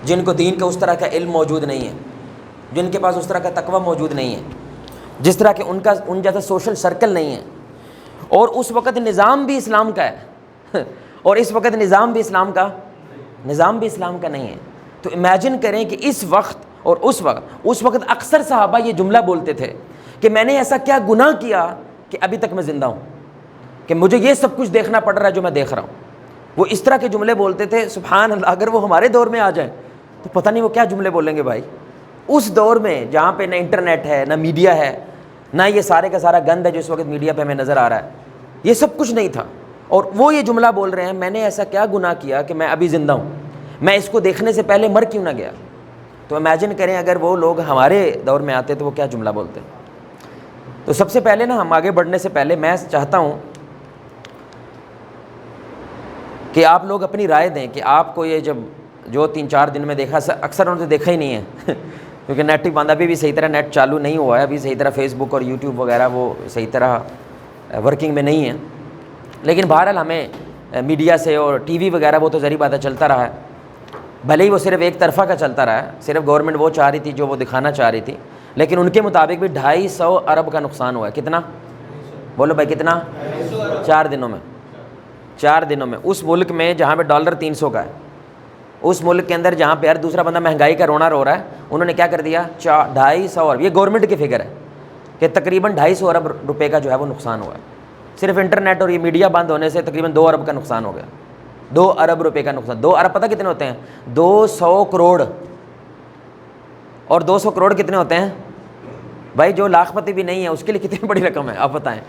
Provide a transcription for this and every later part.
جن کو دین کا اس طرح کا علم موجود نہیں ہے، جن کے پاس اس طرح کا تقوی موجود نہیں ہے، جس طرح کہ ان جیسا سوشل سرکل نہیں ہے، اور اس وقت نظام بھی اسلام کا ہے اور اس وقت نظام بھی اسلام کا نہیں ہے۔ تو امیجن کریں کہ اس وقت اور اس وقت اکثر صحابہ یہ جملہ بولتے تھے کہ میں نے ایسا کیا گناہ کیا کہ ابھی تک میں زندہ ہوں، کہ مجھے یہ سب کچھ دیکھنا پڑ رہا ہے جو میں دیکھ رہا ہوں۔ وہ اس طرح کے جملے بولتے تھے، سبحان اللہ، اگر وہ ہمارے دور میں آ جائیں تو پتہ نہیں وہ کیا جملے بولیں گے بھائی۔ اس دور میں جہاں پہ نہ انٹرنیٹ ہے، نہ میڈیا ہے، نہ یہ سارے کا سارا گند ہے جو اس وقت میڈیا پہ ہمیں نظر آ رہا ہے، یہ سب کچھ نہیں تھا، اور وہ یہ جملہ بول رہے ہیں میں نے ایسا کیا گناہ کیا کہ میں ابھی زندہ ہوں، میں اس کو دیکھنے سے پہلے مر کیوں نہ گیا۔ تو امیجن کریں اگر وہ لوگ ہمارے دور میں آتے تو وہ کیا جملہ بولتے۔ تو سب سے پہلے نا، ہم آگے بڑھنے سے پہلے میں چاہتا ہوں کہ آپ لوگ اپنی رائے دیں کہ آپ کو یہ جو 3-4 دن میں دیکھا، اکثر انہوں نے دیکھا ہی نہیں ہے کیونکہ نیٹ ہی بند، ابھی بھی صحیح طرح نیٹ چالو نہیں ہوا ہے، ابھی صحیح طرح فیس بک اور یوٹیوب وغیرہ وہ صحیح طرح ورکنگ میں نہیں ہے، لیکن بہرحال ہمیں میڈیا سے اور ٹی وی وغیرہ وہ تو ظاہری بات ہے چلتا رہا ہے، بھلے ہی وہ صرف ایک طرفہ کا چلتا رہا ہے، صرف گورنمنٹ وہ چاہ رہی تھی جو وہ دکھانا چاہ رہی تھی، لیکن ان کے مطابق بھی 250 ارب کا نقصان ہوا ہے۔ کتنا؟ بولو بھائی کتنا؟ 4 دنوں میں 4 دنوں میں اس ملک میں جہاں پہ ڈالر 300 کا ہے، اس ملک کے اندر جہاں پہ ہر دوسرا بندہ مہنگائی کا رونا رو رہا ہے، انہوں نے کیا کر دیا؟ 250 ارب، یہ گورنمنٹ کی فگر ہے کہ تقریباً 250 ارب روپے کا جو ہے وہ نقصان ہوا ہے۔ صرف انٹرنیٹ اور یہ میڈیا بند ہونے سے تقریباً 2 ارب کا نقصان ہو گیا، 2 ارب روپے کا نقصان۔ 2 ارب پتہ کتنے ہوتے ہیں؟ 200 کروڑ، اور 200 کروڑ کتنے ہوتے ہیں بھائی؟ جو لاکھ پتی بھی نہیں ہے اس کے لیے کتنی بڑی رقم ہے آپ بتائیں۔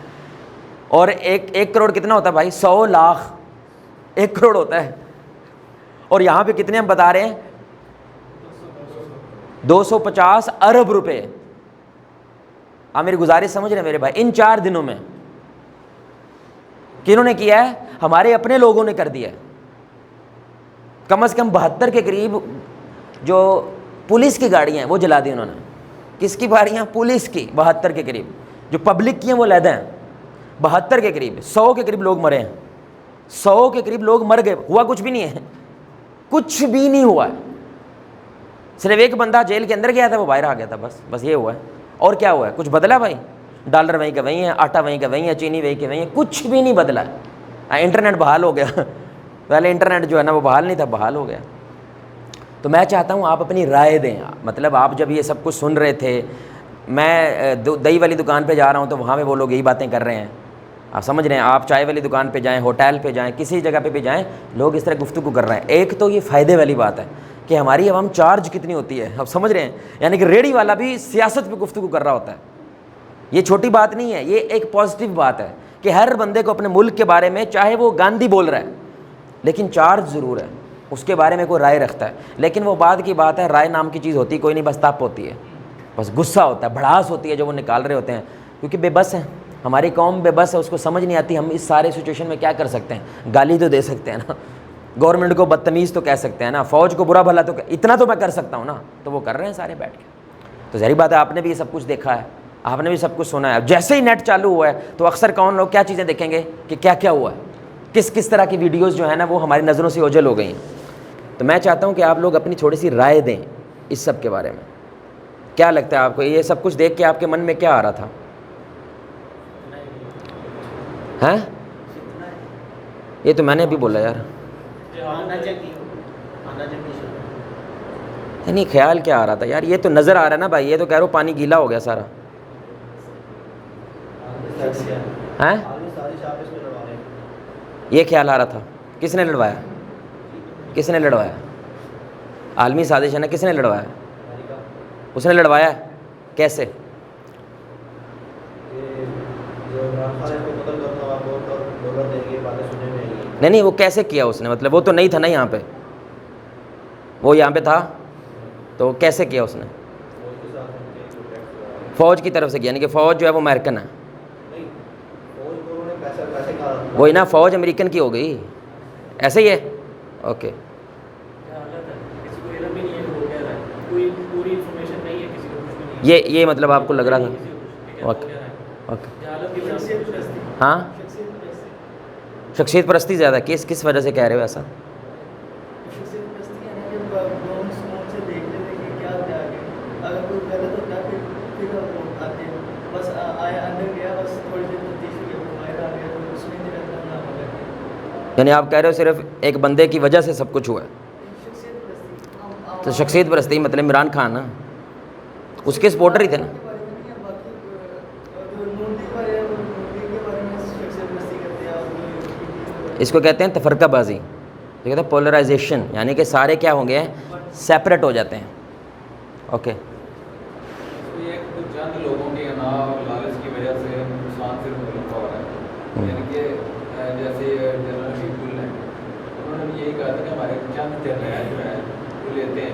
اور ایک کروڑ کتنا ہوتا ہے بھائی؟ 100 لاکھ 1 کروڑ ہوتا ہے، اور یہاں پہ کتنے ہم بتا رہے ہیں؟ 250 ارب روپے۔ آپ میری گزارش سمجھ رہے ہیں میرے بھائی؟ ان 4 دنوں میں کنہوں نے کیا ہے؟ ہمارے اپنے لوگوں نے کر دیا ہے۔ کم از کم 72 کے قریب جو پولیس کی گاڑیاں ہیں وہ جلا دی انہوں نے۔ کس کی گاڑیاں؟ پولیس کی، 72 کے قریب۔ جو پبلک کی ہیں وہ علیحدہ ہیں، 72 کے قریب، 100 کے قریب لوگ مرے ہیں، 100 کے قریب لوگ مر گئے، ہوا کچھ بھی نہیں ہے، کچھ بھی نہیں ہوا ہے، صرف ایک بندہ جیل کے اندر گیا تھا، وہ باہر آ گیا تھا، بس یہ ہوا ہے۔ اور کیا ہوا ہے؟ کچھ بدلا بھائی؟ ڈالر وہیں کا وہیں ہے، آٹا وہیں کا وہیں ہے، چینی وہیں کے وہیں ہے، کچھ بھی نہیں بدلا ہے۔ انٹرنیٹ بحال ہو گیا پہلے انٹرنیٹ جو ہے نا وہ بحال نہیں تھا، بحال ہو گیا۔ تو میں چاہتا ہوں آپ اپنی رائے دیں، مطلب آپ جب یہ سب کچھ سن رہے تھے، میں دہی والی دکان پہ جا رہا ہوں تو وہاں پہ وہ لوگ یہی باتیں کر رہے ہیں، آپ سمجھ رہے ہیں، آپ چائے والی دکان پہ جائیں، ہوٹل پہ جائیں، کسی جگہ پہ بھی جائیں، لوگ اس طرح گفتگو کر رہے ہیں۔ ایک تو یہ فائدے والی بات ہے کہ ہماری عوام چارج کتنی ہوتی ہے، آپ سمجھ رہے ہیں، یعنی کہ ریڑھی والا بھی سیاست پہ گفتگو کر رہا ہوتا ہے، یہ چھوٹی بات نہیں ہے، یہ ایک پازیٹیو بات ہے کہ ہر بندے کو اپنے ملک کے بارے میں، چاہے وہ گاندھی بول رہا ہے لیکن چارج ضرور ہے، اس کے بارے میں کوئی رائے رکھتا ہے، لیکن وہ بعد کی بات ہے، رائے نام کی چیز ہوتی کوئی نہیں، بس تپ ہوتی ہے، بس غصہ ہوتا ہے، بھڑاس ہوتی ہے جو وہ نکال رہے ہوتے ہیں، کیونکہ بے بس ہیں، ہماری قوم بے بس ہے، اس کو سمجھ نہیں آتی ہم اس سارے سچویشن میں کیا کر سکتے ہیں۔ گالی تو دے سکتے ہیں نا، گورنمنٹ کو بدتمیز تو کہہ سکتے ہیں نا، فوج کو برا بھلا تو اتنا تو میں کر سکتا ہوں نا، تو وہ کر رہے ہیں سارے بیٹھ کے۔ تو ظاہری بات ہے آپ نے بھی یہ سب کچھ دیکھا ہے، آپ نے بھی سب کچھ سنا ہے، جیسے ہی نیٹ چالو ہوا ہے تو اکثر کون لوگ کیا چیزیں دیکھیں گے کہ کیا کیا ہوا ہے، کس طرح کی ویڈیوز جو ہے نا وہ ہماری نظروں سے اوجھل ہو گئی ہیں۔ تو میں چاہتا ہوں کہ آپ لوگ اپنی تھوڑی سی رائے دیں اس سب کے بارے میں، کیا لگتا ہے آپ کو؟ یہ سب کچھ دیکھ کے آپ کے من میں کیا آ رہا تھا؟ ہیں؟ یہ تو میں نے ابھی بولا یار، نہیں خیال کیا آ رہا تھا یار؟ یہ تو نظر آ رہا ہے نا بھائی، یہ تو کہہ رہا ہوں پانی گیلا ہو گیا سارا۔ ہیں؟ یہ خیال آ رہا تھا؟ کس نے لڑوایا؟ کس نے لڑوایا؟ عالمی سازش ہے نا، کس نے لڑوایا؟ اس نے لڑوایا کیسے؟ نہیں وہ کیسے کیا اس نے؟ مطلب وہ تو نہیں تھا نا یہاں پہ، وہ یہاں پہ تھا تو کیسے کیا اس نے؟ فوج کی طرف سے کیا، یعنی کہ فوج جو ہے وہ امریکن ہے، وہی نا، فوج امریکن کی ہو گئی، ایسے ہی ہے، اوکے۔ یہ مطلب آپ کو لگ رہا تھا، اوکے اوکے، ہاں شخصیت پرستی زیادہ، کس وجہ سے کہہ رہے ہو ایسا؟ غلط ہوتا ہے پھر وہ آتے ہیں بس آیا اندر گیا بس تھوڑی دیر تفتیش ہوئی تو باہر آ گیا تو اس میں نہیں رہتا نہ ہو گیا. یعنی آپ کہہ رہے ہو صرف ایک بندے کی وجہ سے سب کچھ ہوا ہے. شخصیت پرستی تو شخصیت پرستی مطلب عمران خان نا اس کے سپورٹر ہی تھے نا. اس کو کہتے ہیں تفرقہ بازی, یہ کہتے ہیں پولرائزیشن, یعنی کہ سارے کیا ہوں گے, سیپریٹ ہو جاتے ہیں. اوکے یہ کچھ چند لوگوں کی انا اور لالچ کی وجہ سے نقصان صرف ملک کا ہو رہا ہے. یعنی کہ جیسے جنرل شیخ ہیں, انہوں نے یہی کہا تھا کہ ہمارے چند جرنیل جو ہیں وہ لیتے ہیں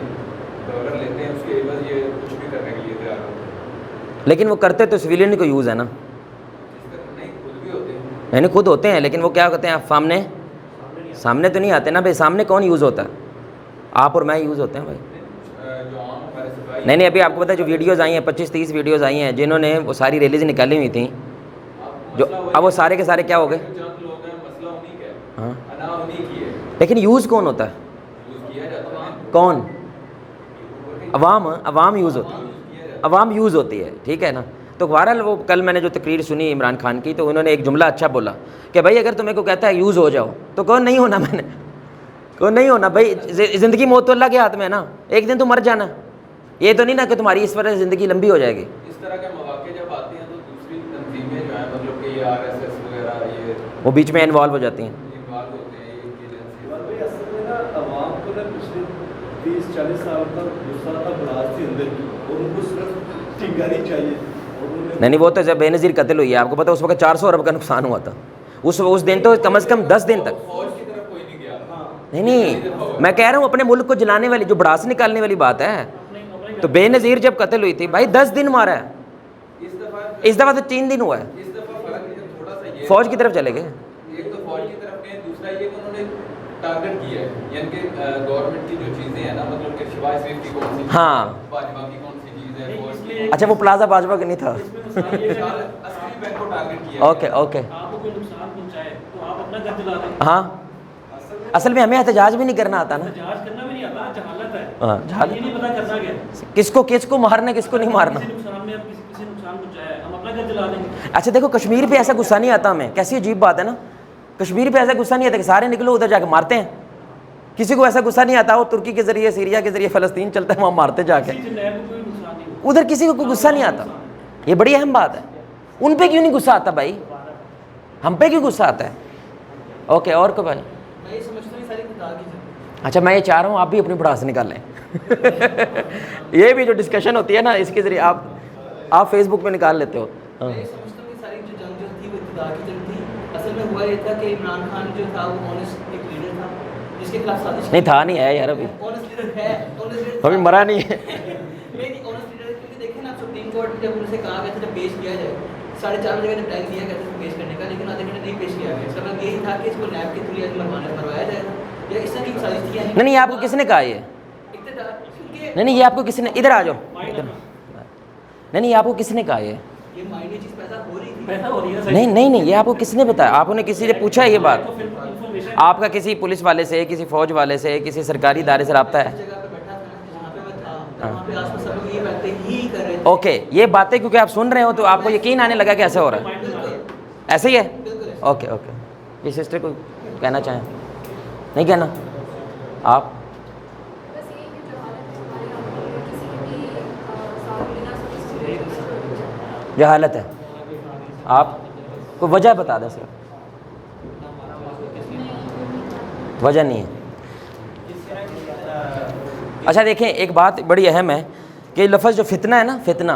ڈالر لیتے ہیں, اس کے عوض یہ کچھ بھی کرنے کے لیے تیار ہوتے ہیں. لیکن وہ کرتے تو سویلین کو یوز ہے نا, نہیں خود بھی ہوتے ہیں, یعنی خود ہوتے ہیں, لیکن وہ کیا کہتے ہیں سامنے تو نہیں آتے نا بھائی. سامنے کون یوز ہوتا ہے, آپ اور میں یوز ہوتے ہیں بھائی. جو عام ہمارے سپاہی نہیں ابھی آپ کو پتا ہے جو ویڈیوز آئی ہیں 25-30 ویڈیوز آئی ہیں جنہوں نے وہ ساری ریلیز نکالی ہوئی تھیں, جو اب وہ سارے کے سارے کیا ہو گئے, چند لوگ ہیں, مسئلہ انہیں کا ہے, ہاں, انا انہیں کی ہے, لیکن یوز کون ہوتا ہے, یوز کیا جاتا ہے کون, عوام یوز ہوتی ہے, عوام یوز ہوتی ہے, ٹھیک ہے نا. تو بہرحال وہ کل میں نے جو تقریر سنی عمران خان کی تو انہوں نے ایک جملہ اچھا بولا کہ بھائی اگر تمہیں کو کہتا ہے یوز ہو جاؤ تو کون نہیں ہونا, میں نے کون نہیں ہونا بھائی. زندگی موت تو اللہ کے ہاتھ میں ہے نا, ایک دن تو مر جانا, یہ تو نہیں نا کہ تمہاری اس وجہ سے زندگی لمبی ہو جائے گی. اس طرح کے مواقع جب آتے ہیں تو دوسری تنظیمیں جو ہیں مطلب کہ یہ RSS وغیرہ یہ وہ بیچ میں انوالو ہو جاتی ہیں. انوالو ہوتے ہیں, یہ ایجنسی بھائی اصل میں نا عوام کو نا پچھلے 30-40 سال تک غصہ تھا بڑاس تھی اندر کی, اور ان کو صرف ٹھنگاری چاہیے. نہیں وہ تو جب بے نظیر قتل ہوئی ہے, آپ کو پتا اس وقت 400 ارب کا نقصان ہوا تھا. اس دن تو کم از کم 10 دن تک فوج کی طرف کوئی نہیں گیا. نہیں میں کہہ رہا ہوں اپنے ملک کو جلانے والی جو بڑاس نکالنے والی بات ہے. تو بے نظیر جب قتل ہوئی تھی بھائی 10 دن مارا ہے, اس دفعہ تو 3 دن ہوا ہے. اس دفعہ فرق تھوڑا سا یہ فوج کی طرف چلے گئے, ایک تو فوج کی طرف نے, دوسرا یہ کہ انہوں نے ٹارگٹ کیا ہے, یعنی کہ گورنمنٹ کی جو چیزیں ہیں نا مطلب کہ شبائے شریف کی کون سی, ہاں باجوہ کی کون سی چیز ہے, فوج کی اچھا وہ پلازا باجوہ کا نہیں تھا. اصلی بینک کو ٹارگٹ کیا. اوکے آپ کو کوئی نقصان پہنچائے تو آپ اپنا گھر جلا دیں. ہاں اصل میں ہمیں احتجاج بھی نہیں کرنا آتا نا, احتجاج کرنا بھی نہیں آتا, جہالت ہے. ہاں یہ نہیں پتا کرنا کیا ہے, کس کو مارنا کس کو نہیں مارنا. کسی نقصان میں کسی نقصان پہنچایا ہے ہم اپنا گھر جلا دیں گے. اچھا دیکھو کشمیر پہ ایسا غصہ نہیں آتا ہمیں, کیسی عجیب بات ہے نا. کشمیر پہ ایسا غصہ نہیں آتا کہ سارے نکلو ادھر جا کے مارتے ہیں. کسی کو ایسا غصہ نہیں آتا وہ ترکی کے ذریعے سیریا کے ذریعے فلسطین چلتا ہے وہاں مارتے جا کے, کسی جنرل کو کوئی نقصان نہیں ہوا. ادھر کسی کو کوئی غصہ نہیں آتا. یہ بڑی اہم بات ہے. ان پہ کیوں نہیں غصہ آتا بھائی, ہم پہ کیوں غصہ آتا ہے. اوکے اور کو بھائی. میں یہ سمجھتا ہوں یہ ساری خدا کی جگہ. اچھا میں یہ چاہ رہا ہوں آپ بھی اپنی بڑاس نکال لیں. یہ بھی جو ڈسکشن ہوتی ہے نا اس کے ذریعے آپ فیس بک پہ نکال لیتے ہو. میں یہ سمجھتا ہوں کہ ساری جو جنگ جو تھی وہ ابتدا کی جنگ تھی. اصل میں ہوا یہ تھا کہ عمران خان جو تھا وہ آنیسٹ ایک لیڈر تھا جس کے خلاف سازش نہیں تھا, نہیں ہے یار, ابھی آنیسٹ لیڈر ہے, ابھی مرا نہیں ہے. نہیں آنیسٹ لیڈر کیونکہ دیکھیں نا سپریم کورٹ میں جب ان سے کہا گیا تھا جب پیش کیا جائے 4:30 بجے کا ٹائم دیا گیا تھا پیش کرنے کا, لیکن آدھے گھنٹے نہیں پیش کیا گیا. سبب یہی تھا کہ اس کو نیب کے تھرو مروایا جائے گا, یا اس طرح کی سازش تھی. نہیں آپ کو کس نے کہا یہ, اقتدار کیونکہ نہیں یہ آپ کو کس نے, ادھر آ جاؤ, نہیں یہ آپ کو کس نے کہا یہ مائنڈ چیز پیدا ہو رہی تھی. پیدا ہو رہی ہے. نہیں یہ آپ کو کس نے بتایا, آپ نے کسی سے پوچھا ہے یہ بات, انفارمیشن آپ کا کسی پولیس والے سے, کسی فوج والے سے, کسی سرکاری ادارے سے رابطہ ہے. جگہ پہ بیٹھا تھا جہاں پہ میں تھا وہاں پہ آس پاس سب لوگ یہ باتیں ہی کر رہے تھے. اوکے یہ باتیں کیونکہ آپ سن رہے ہو تو آپ کو یقین آنے لگا کہ ایسا ہو رہا ہے, ایسے ہی ہے. اوکے یہ سسٹر کو کہنا چاہیں, نہیں کہنا آپ. جہالت ہے, آپ کوئی وجہ بتا دیں صرف, وجہ نہیں ہے. اچھا دیکھیں ایک بات بڑی اہم ہے کہ لفظ جو فتنہ ہے نا, فتنہ,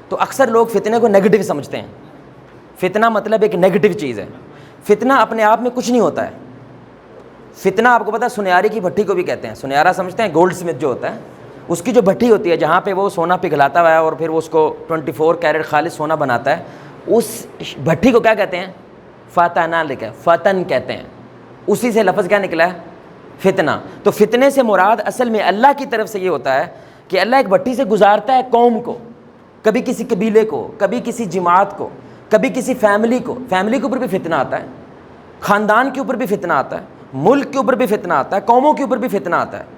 تو اکثر لوگ فتنے کو نیگیٹو سمجھتے ہیں. فتنہ مطلب ایک نیگیٹو چیز ہے. فتنہ اپنے آپ میں کچھ نہیں ہوتا ہے. فتنہ آپ کو پتہ ہے سنیاری کی بھٹی کو بھی کہتے ہیں. سنیارا سمجھتے ہیں, گولڈ سمتھ جو ہوتا ہے اس کی جو بھٹی ہوتی ہے جہاں پہ وہ سونا پگھلاتا ہوا ہے اور پھر وہ اس کو 24 کیرٹ خالص سونا بناتا ہے, اس بھٹی کو کیا کہتے ہیں, فتنہ لکھا ہے, فتن کہتے ہیں. اسی سے لفظ کیا نکلا ہے, فتنہ. تو فتنے سے مراد اصل میں اللہ کی طرف سے یہ ہوتا ہے کہ اللہ ایک بھٹی سے گزارتا ہے قوم کو, کبھی کسی قبیلے کو, کبھی کسی جماعت کو, کبھی کسی فیملی کو. فیملی کے اوپر بھی فتنہ آتا ہے, خاندان کے اوپر بھی فتنہ آتا ہے, ملک کے اوپر بھی فتنہ آتا ہے, قوموں کے اوپر بھی فتنہ آتا ہے.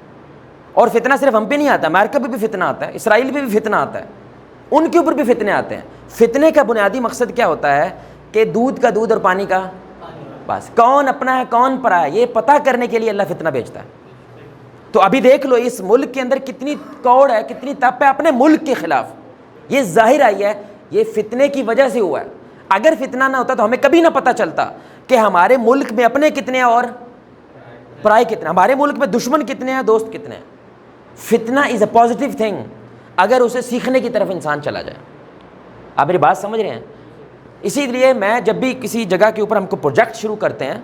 اور فتنہ صرف ہم پہ نہیں آتا، امریکہ پہ بھی فتنہ آتا ہے، اسرائیل پہ بھی فتنہ آتا ہے، ان کے اوپر بھی فتنے آتے ہیں۔ فتنے کا بنیادی مقصد کیا ہوتا ہے کہ دودھ کا دودھ اور پانی کا بس، کون اپنا ہے کون پرا ہے، یہ پتہ کرنے کے لیے اللہ فتنہ بھیجتا ہے۔ تو ابھی دیکھ لو اس ملک کے اندر کتنی کوڑ ہے، کتنی تپ ہے اپنے ملک کے خلاف، یہ ظاہر آئی ہے، یہ فتنے کی وجہ سے ہوا ہے۔ اگر فتنہ نہ ہوتا تو ہمیں کبھی نہ پتہ چلتا کہ ہمارے ملک میں اپنے کتنے ہیں اور پرائے کتنے، ہمارے ملک میں دشمن کتنے ہیں، دوست کتنے ہیں۔ فتنہ از اے پازیٹیو تھنگ اگر اسے سیکھنے کی طرف انسان چلا جائے۔ آپ میری بات سمجھ رہے ہیں؟ اسی لیے میں جب بھی کسی جگہ کے اوپر ہم کو پروجیکٹ شروع کرتے ہیں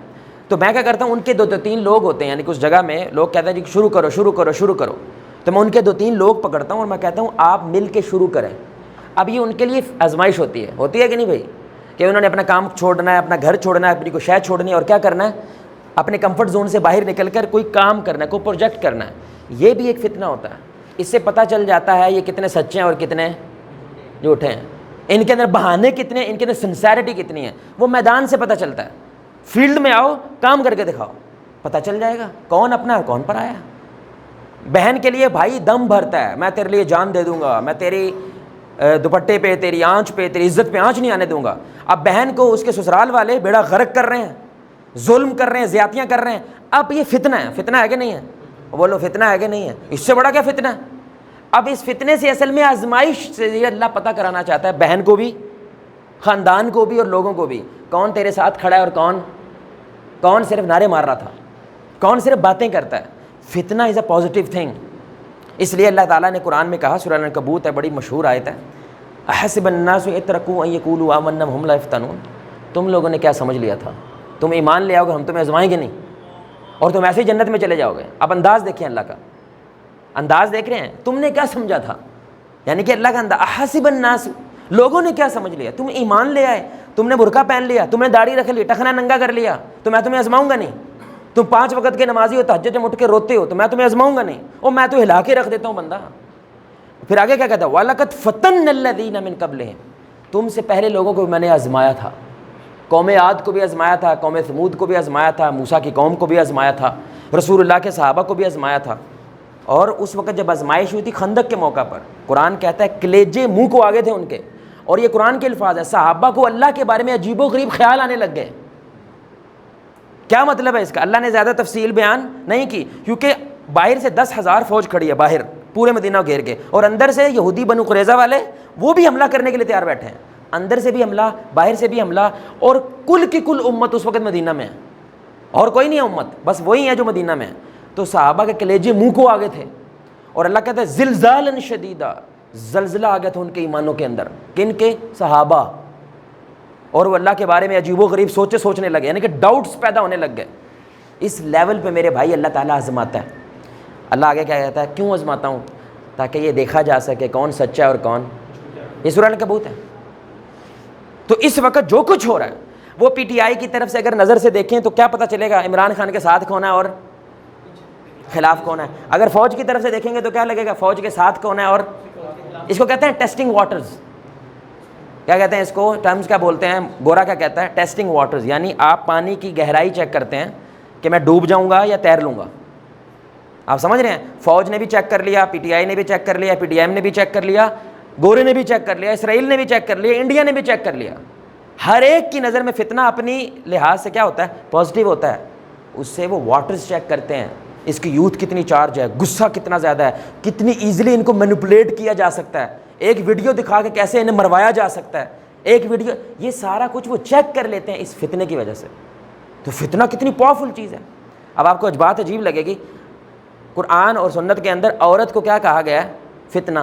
تو میں کیا کرتا ہوں، ان کے 2-3 لوگ ہوتے ہیں، یعنی کہ اس جگہ میں لوگ کہتے ہیں جی شروع کرو شروع کرو شروع کرو، تو میں ان کے 2-3 لوگ پکڑتا ہوں اور میں کہتا ہوں آپ مل کے شروع کریں۔ اب یہ ان کے لیے آزمائش ہوتی ہے کہ نہیں بھائی، کہ انہوں نے اپنا کام چھوڑنا ہے، اپنا گھر چھوڑنا ہے، اپنی کوئی شے چھوڑنی ہے، اور کیا کرنا ہے، اپنے کمفرٹ زون سے باہر نکل کر کوئی کام کرنا ہے، کوئی پروجیکٹ کرنا ہے۔ یہ بھی ایک فتنہ ہوتا ہے، اس سے پتہ چل جاتا ہے یہ کتنے سچے ہیں اور کتنے جھوٹے ہیں، ان کے اندر بہانے کتنے ہیں، ان کے اندر سنسیرٹی کتنی ہے، وہ میدان سے پتہ چلتا ہے۔ فیلڈ میں آؤ، کام کر کے دکھاؤ، پتہ چل جائے گا کون اپنا اور کون پرایا ہے۔ بہن کے لیے بھائی دم بھرتا ہے، میں تیرے لیے جان دے دوں گا، میں تیری دوپٹے پہ، تیری آنچ پہ، تیری عزت پہ آنچ نہیں آنے دوں گا۔ اب بہن کو اس کے سسرال والے بیڑا غرق کر رہے ہیں، ظلم کر رہے ہیں، زیادتیاں کر رہے ہیں، اب یہ فتنہ ہے۔ فتنہ ہے کہ نہیں ہے؟ بولو فتنہ ہے کہ نہیں ہے؟ اس سے بڑا کیا فتنہ ہے؟ اب اس فتنے سے اصل میں آزمائش سے یہ اللہ پتہ کرانا چاہتا ہے بہن کو بھی، خاندان کو بھی، اور لوگوں کو بھی، کون تیرے ساتھ کھڑا ہے اور کون صرف نعرے مار رہا تھا، کون صرف باتیں کرتا ہے۔ فتنہ از اے پازیٹیو تھنگ۔ اس لیے اللہ تعالیٰ نے قرآن میں کہا، سورہ العنکبوت ہے، بڑی مشہور آیت ہے، احسب الناس ان یترکوا ان یقولوا آمنا وهم لا یفتنون۔ تم لوگوں نے کیا سمجھ لیا تھا، تم ایمان لے آؤ گے، ہم تمہیں آزمائیں گے نہیں اور تم ایسے ہی جنت میں چلے جاؤ گے۔ اب انداز دیکھیں اللہ کا، انداز دیکھ رہے ہیں، تم نے کیا سمجھا تھا، یعنی کہ اللہ کا انداز، احسب الناس، لوگوں نے کیا سمجھ لیا، تم ایمان لے آئے، تم نے برقع پہن لیا، تم نے داڑھی رکھ لی، ٹخنا ننگا کر لیا، تو میں تمہیں آزماؤں گا نہیں۔ تم 5 وقت کے نمازی ہو، تہجد میں اٹھ کے روتے ہو، تو میں تمہیں آزماؤں گا نہیں، اور میں تو ہلا کے رکھ دیتا ہوں بندہ۔ پھر آگے کیا کہتا ہے، وَلَقَدْ فَتَنَّ الَّذِينَ مِن قَبْلِهِمْ، تم سے پہلے لوگوں کو میں نے آزمایا تھا، قوم عاد کو بھی آزمایا تھا، قوم ثمود کو بھی آزمایا تھا، موسیٰ کی قوم کو بھی آزمایا تھا، رسول اللہ کے صحابہ کو بھی آزمایا تھا۔ اور اس وقت جب آزمائش ہوئی تھی خندق کے موقع پر، قرآن کہتا ہے کلیجے منہ کو آگے تھے ان کے، اور یہ قرآن کے الفاظ ہے، صحابہ کو اللہ کے بارے میں عجیب و غریب خیال آنے لگ گئے۔ کیا مطلب ہے اس کا؟ اللہ نے زیادہ تفصیل بیان نہیں کی، کیونکہ باہر سے 10,000 فوج کھڑی ہے، باہر پورے مدینہ کو گھیر کے، اور اندر سے یہودی بنو قریظہ والے وہ بھی حملہ کرنے کے لیے تیار بیٹھے ہیں، اندر سے بھی حملہ، باہر سے بھی حملہ، اور کل کی کل امت اس وقت مدینہ میں ہے، اور کوئی نہیں ہے امت، بس وہی ہے جو مدینہ میں ہے۔ تو صحابہ کے کلیجے منہ کو آگے تھے، اور اللہ کہتا ہے زلزالاً شدیدہ، زلزلہ آ گیا تھا ان کے ایمانوں کے اندر، کن کے؟ صحابہ، اور وہ اللہ کے بارے میں عجیب و غریب سوچنے لگے، یعنی کہ ڈاؤٹس پیدا ہونے لگ گئے۔ اس لیول پہ میرے بھائی اللہ تعالیٰ آزماتا ہے۔ اللہ آگے کیا کہتا ہے، کیوں آزماتا ہوں؟ تاکہ یہ دیکھا جا سکے کون سچا ہے اور کون، یہ سورہ العنکبوت ہے۔ تو اس وقت جو کچھ ہو رہا ہے وہ پی ٹی آئی کی طرف سے اگر نظر سے دیکھیں تو کیا پتہ چلے گا، عمران خان کے ساتھ کون ہے اور خلاف کون ہے۔ اگر فوج کی طرف سے دیکھیں گے تو کیا لگے گا، فوج کے ساتھ کون ہے، اور اس کو کہتے ہیں ٹیسٹنگ واٹرز، کیا کہتے ہیں اس کو، ٹرمز کیا بولتے ہیں، گورا کیا کہتا ہے، ٹیسٹنگ واٹرز، یعنی آپ پانی کی گہرائی چیک کرتے ہیں کہ میں ڈوب جاؤں گا یا تیر لوں گا۔ آپ سمجھ رہے ہیں، فوج نے بھی چیک کر لیا، پی ٹی آئی نے بھی چیک کر لیا، پی ٹی ایم نے بھی چیک کر لیا، گورے نے بھی چیک کر لیا، اسرائیل نے بھی چیک کر لیا، انڈیا نے بھی چیک کر لیا۔ ہر ایک کی نظر میں فتنہ اپنی لحاظ سے کیا ہوتا ہے، پازیٹیو ہوتا ہے، اس سے وہ واٹرز چیک کرتے ہیں، اس کی یوتھ کتنی چارج ہے، غصہ کتنا زیادہ ہے، کتنی ایزیلی ان کو مینیپولیٹ کیا جا سکتا ہے، ایک ویڈیو دکھا کے کیسے انہیں مروایا جا سکتا ہے، ایک ویڈیو، یہ سارا کچھ وہ چیک کر لیتے ہیں اس فتنے کی وجہ سے۔ تو فتنہ کتنی پاورفل چیز ہے۔ اب آپ کو بات عجیب لگے گی، قرآن اور سنت کے اندر عورت کو کیا کہا گیا ہے، فتنہ۔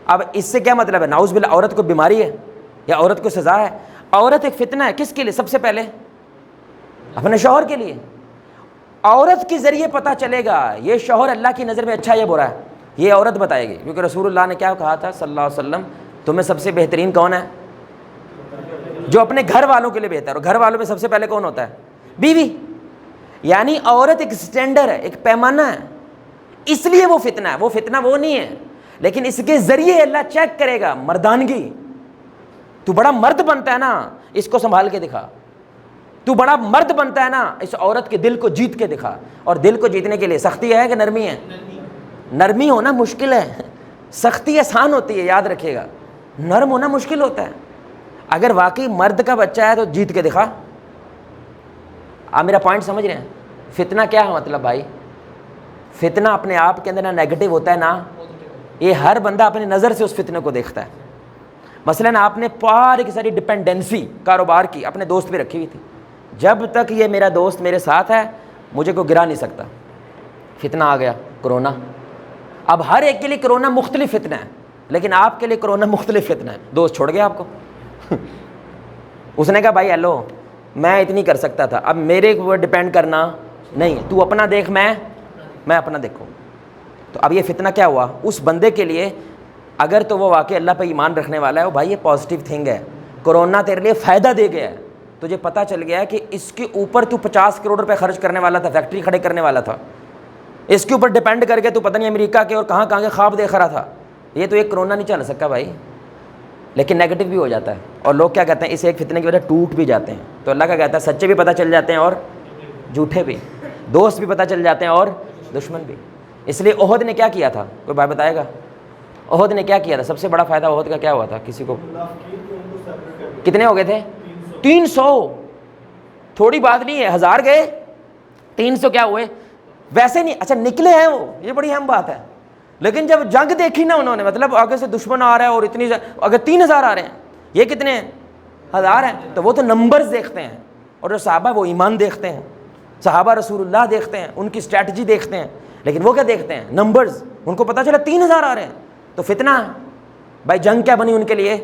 اب اس سے کیا مطلب ہے، نعوذ باللہ عورت کو بیماری ہے یا عورت کو سزا ہے؟ عورت ایک فتنہ ہے، کس کے لیے؟ سب سے پہلے اپنے شوہر کے لیے۔ عورت کے ذریعے پتہ چلے گا یہ شوہر اللہ کی نظر میں اچھا ہے یا برا ہے، یہ عورت بتائے گی، کیونکہ رسول اللہ نے کیا کہا تھا صلی اللہ علیہ وسلم، تمہیں سب سے بہترین کون ہے؟ جو اپنے گھر والوں کے لیے بہتر، اور گھر والوں میں سب سے پہلے کون ہوتا ہے؟ بیوی۔ یعنی عورت ایک سٹینڈر ہے، ایک پیمانہ ہے، اس لیے وہ فتنہ ہے۔ وہ فتنہ وہ نہیں ہے، لیکن اس کے ذریعے اللہ چیک کرے گا مردانگی۔ تو بڑا مرد بنتا ہے نا، اس کو سنبھال کے دکھا۔ تو بڑا مرد بنتا ہے نا، اس عورت کے دل کو جیت کے دکھا۔ اور دل کو جیتنے کے لیے سختی ہے کہ نرمی ہے؟ نرمی ہونا مشکل ہے, سختی آسان ہوتی ہے, یاد رکھیے گا. نرم ہونا مشکل ہوتا ہے. اگر واقعی مرد کا بچہ ہے تو جیت کے دکھا. آپ میرا پوائنٹ سمجھ رہے ہیں؟ فتنہ کیا ہے مطلب بھائی؟ فتنہ اپنے آپ کے اندر نہ نیگیٹو ہوتا ہے نہ, یہ ہر بندہ اپنی نظر سے اس فتنے کو دیکھتا ہے. مثلاً آپ نے پاری کی ساری ڈپینڈنسی کاروبار کی اپنے دوست پہ رکھی ہوئی تھی, جب تک یہ میرا دوست میرے ساتھ ہے مجھے کوئی گرا نہیں سکتا. فتنہ آ گیا کرونا. اب ہر ایک کے لیے کرونا مختلف فتنہ ہے, لیکن آپ کے لیے کرونا مختلف فتنہ ہے. دوست چھوڑ گیا آپ کو. اس نے کہا بھائی ہیلو میں اتنی کر سکتا تھا, اب میرے کو ڈپینڈ کرنا نہیں, تو اپنا دیکھ میں اپنا دیکھوں. تو اب یہ فتنہ کیا ہوا اس بندے کے لیے؟ اگر تو وہ واقعی اللہ پہ ایمان رکھنے والا ہے, وہ بھائی یہ پازیٹیو تھنگ ہے, کرونا تیرے لیے فائدہ دے گیا ہے. تجھے پتہ چل گیا ہے کہ اس کے اوپر تو 50 کروڑ روپے خرچ کرنے والا تھا, فیکٹری کھڑے کرنے والا تھا, اس کے اوپر ڈیپینڈ کر کے تو پتہ نہیں امریکہ کے اور کہاں کہاں کے خواب دیکھ رہا تھا. یہ تو ایک کرونا نہیں چل سکتا بھائی, لیکن نیگیٹو بھی ہو جاتا ہے. اور لوگ کیا کہتے ہیں, اس ایک فتنے کی وجہ ٹوٹ بھی جاتے ہیں. تو اللہ کا کہتا ہے سچے بھی پتہ چل جاتے ہیں اور جھوٹے بھی, دوست بھی پتہ چل جاتے ہیں اور دشمن بھی. اس لیے احد نے کیا کیا تھا, کوئی بھائی بتائے گا؟ احد نے کیا کیا تھا؟ سب سے بڑا فائدہ احد کا کیا ہوا تھا کسی کو؟ کتنے ہو گئے تھے؟ 300. تھوڑی بات نہیں ہے, 1000 گئے, 300 کیا ہوئے؟ ویسے نہیں, اچھا نکلے ہیں وہ, یہ بڑی اہم بات ہے. لیکن جب جنگ دیکھی نا انہوں نے, مطلب آگے سے دشمن آ رہا ہے اور اتنی, اگر 3000 آ رہے ہیں, یہ کتنے ہیں؟ 1000 ہیں. تو وہ تو نمبرز دیکھتے ہیں, اور جو صحابہ وہ ایمان دیکھتے ہیں, صحابہ رسول اللہ دیکھتے ہیں, ان کی اسٹریٹجی دیکھتے ہیں. لیکن وہ کیا دیکھتے ہیں؟ نمبرز. ان کو پتہ چلا 3000 آ رہے ہیں تو فتنہ. بھائی جنگ کیا بنی ان کے لیے؟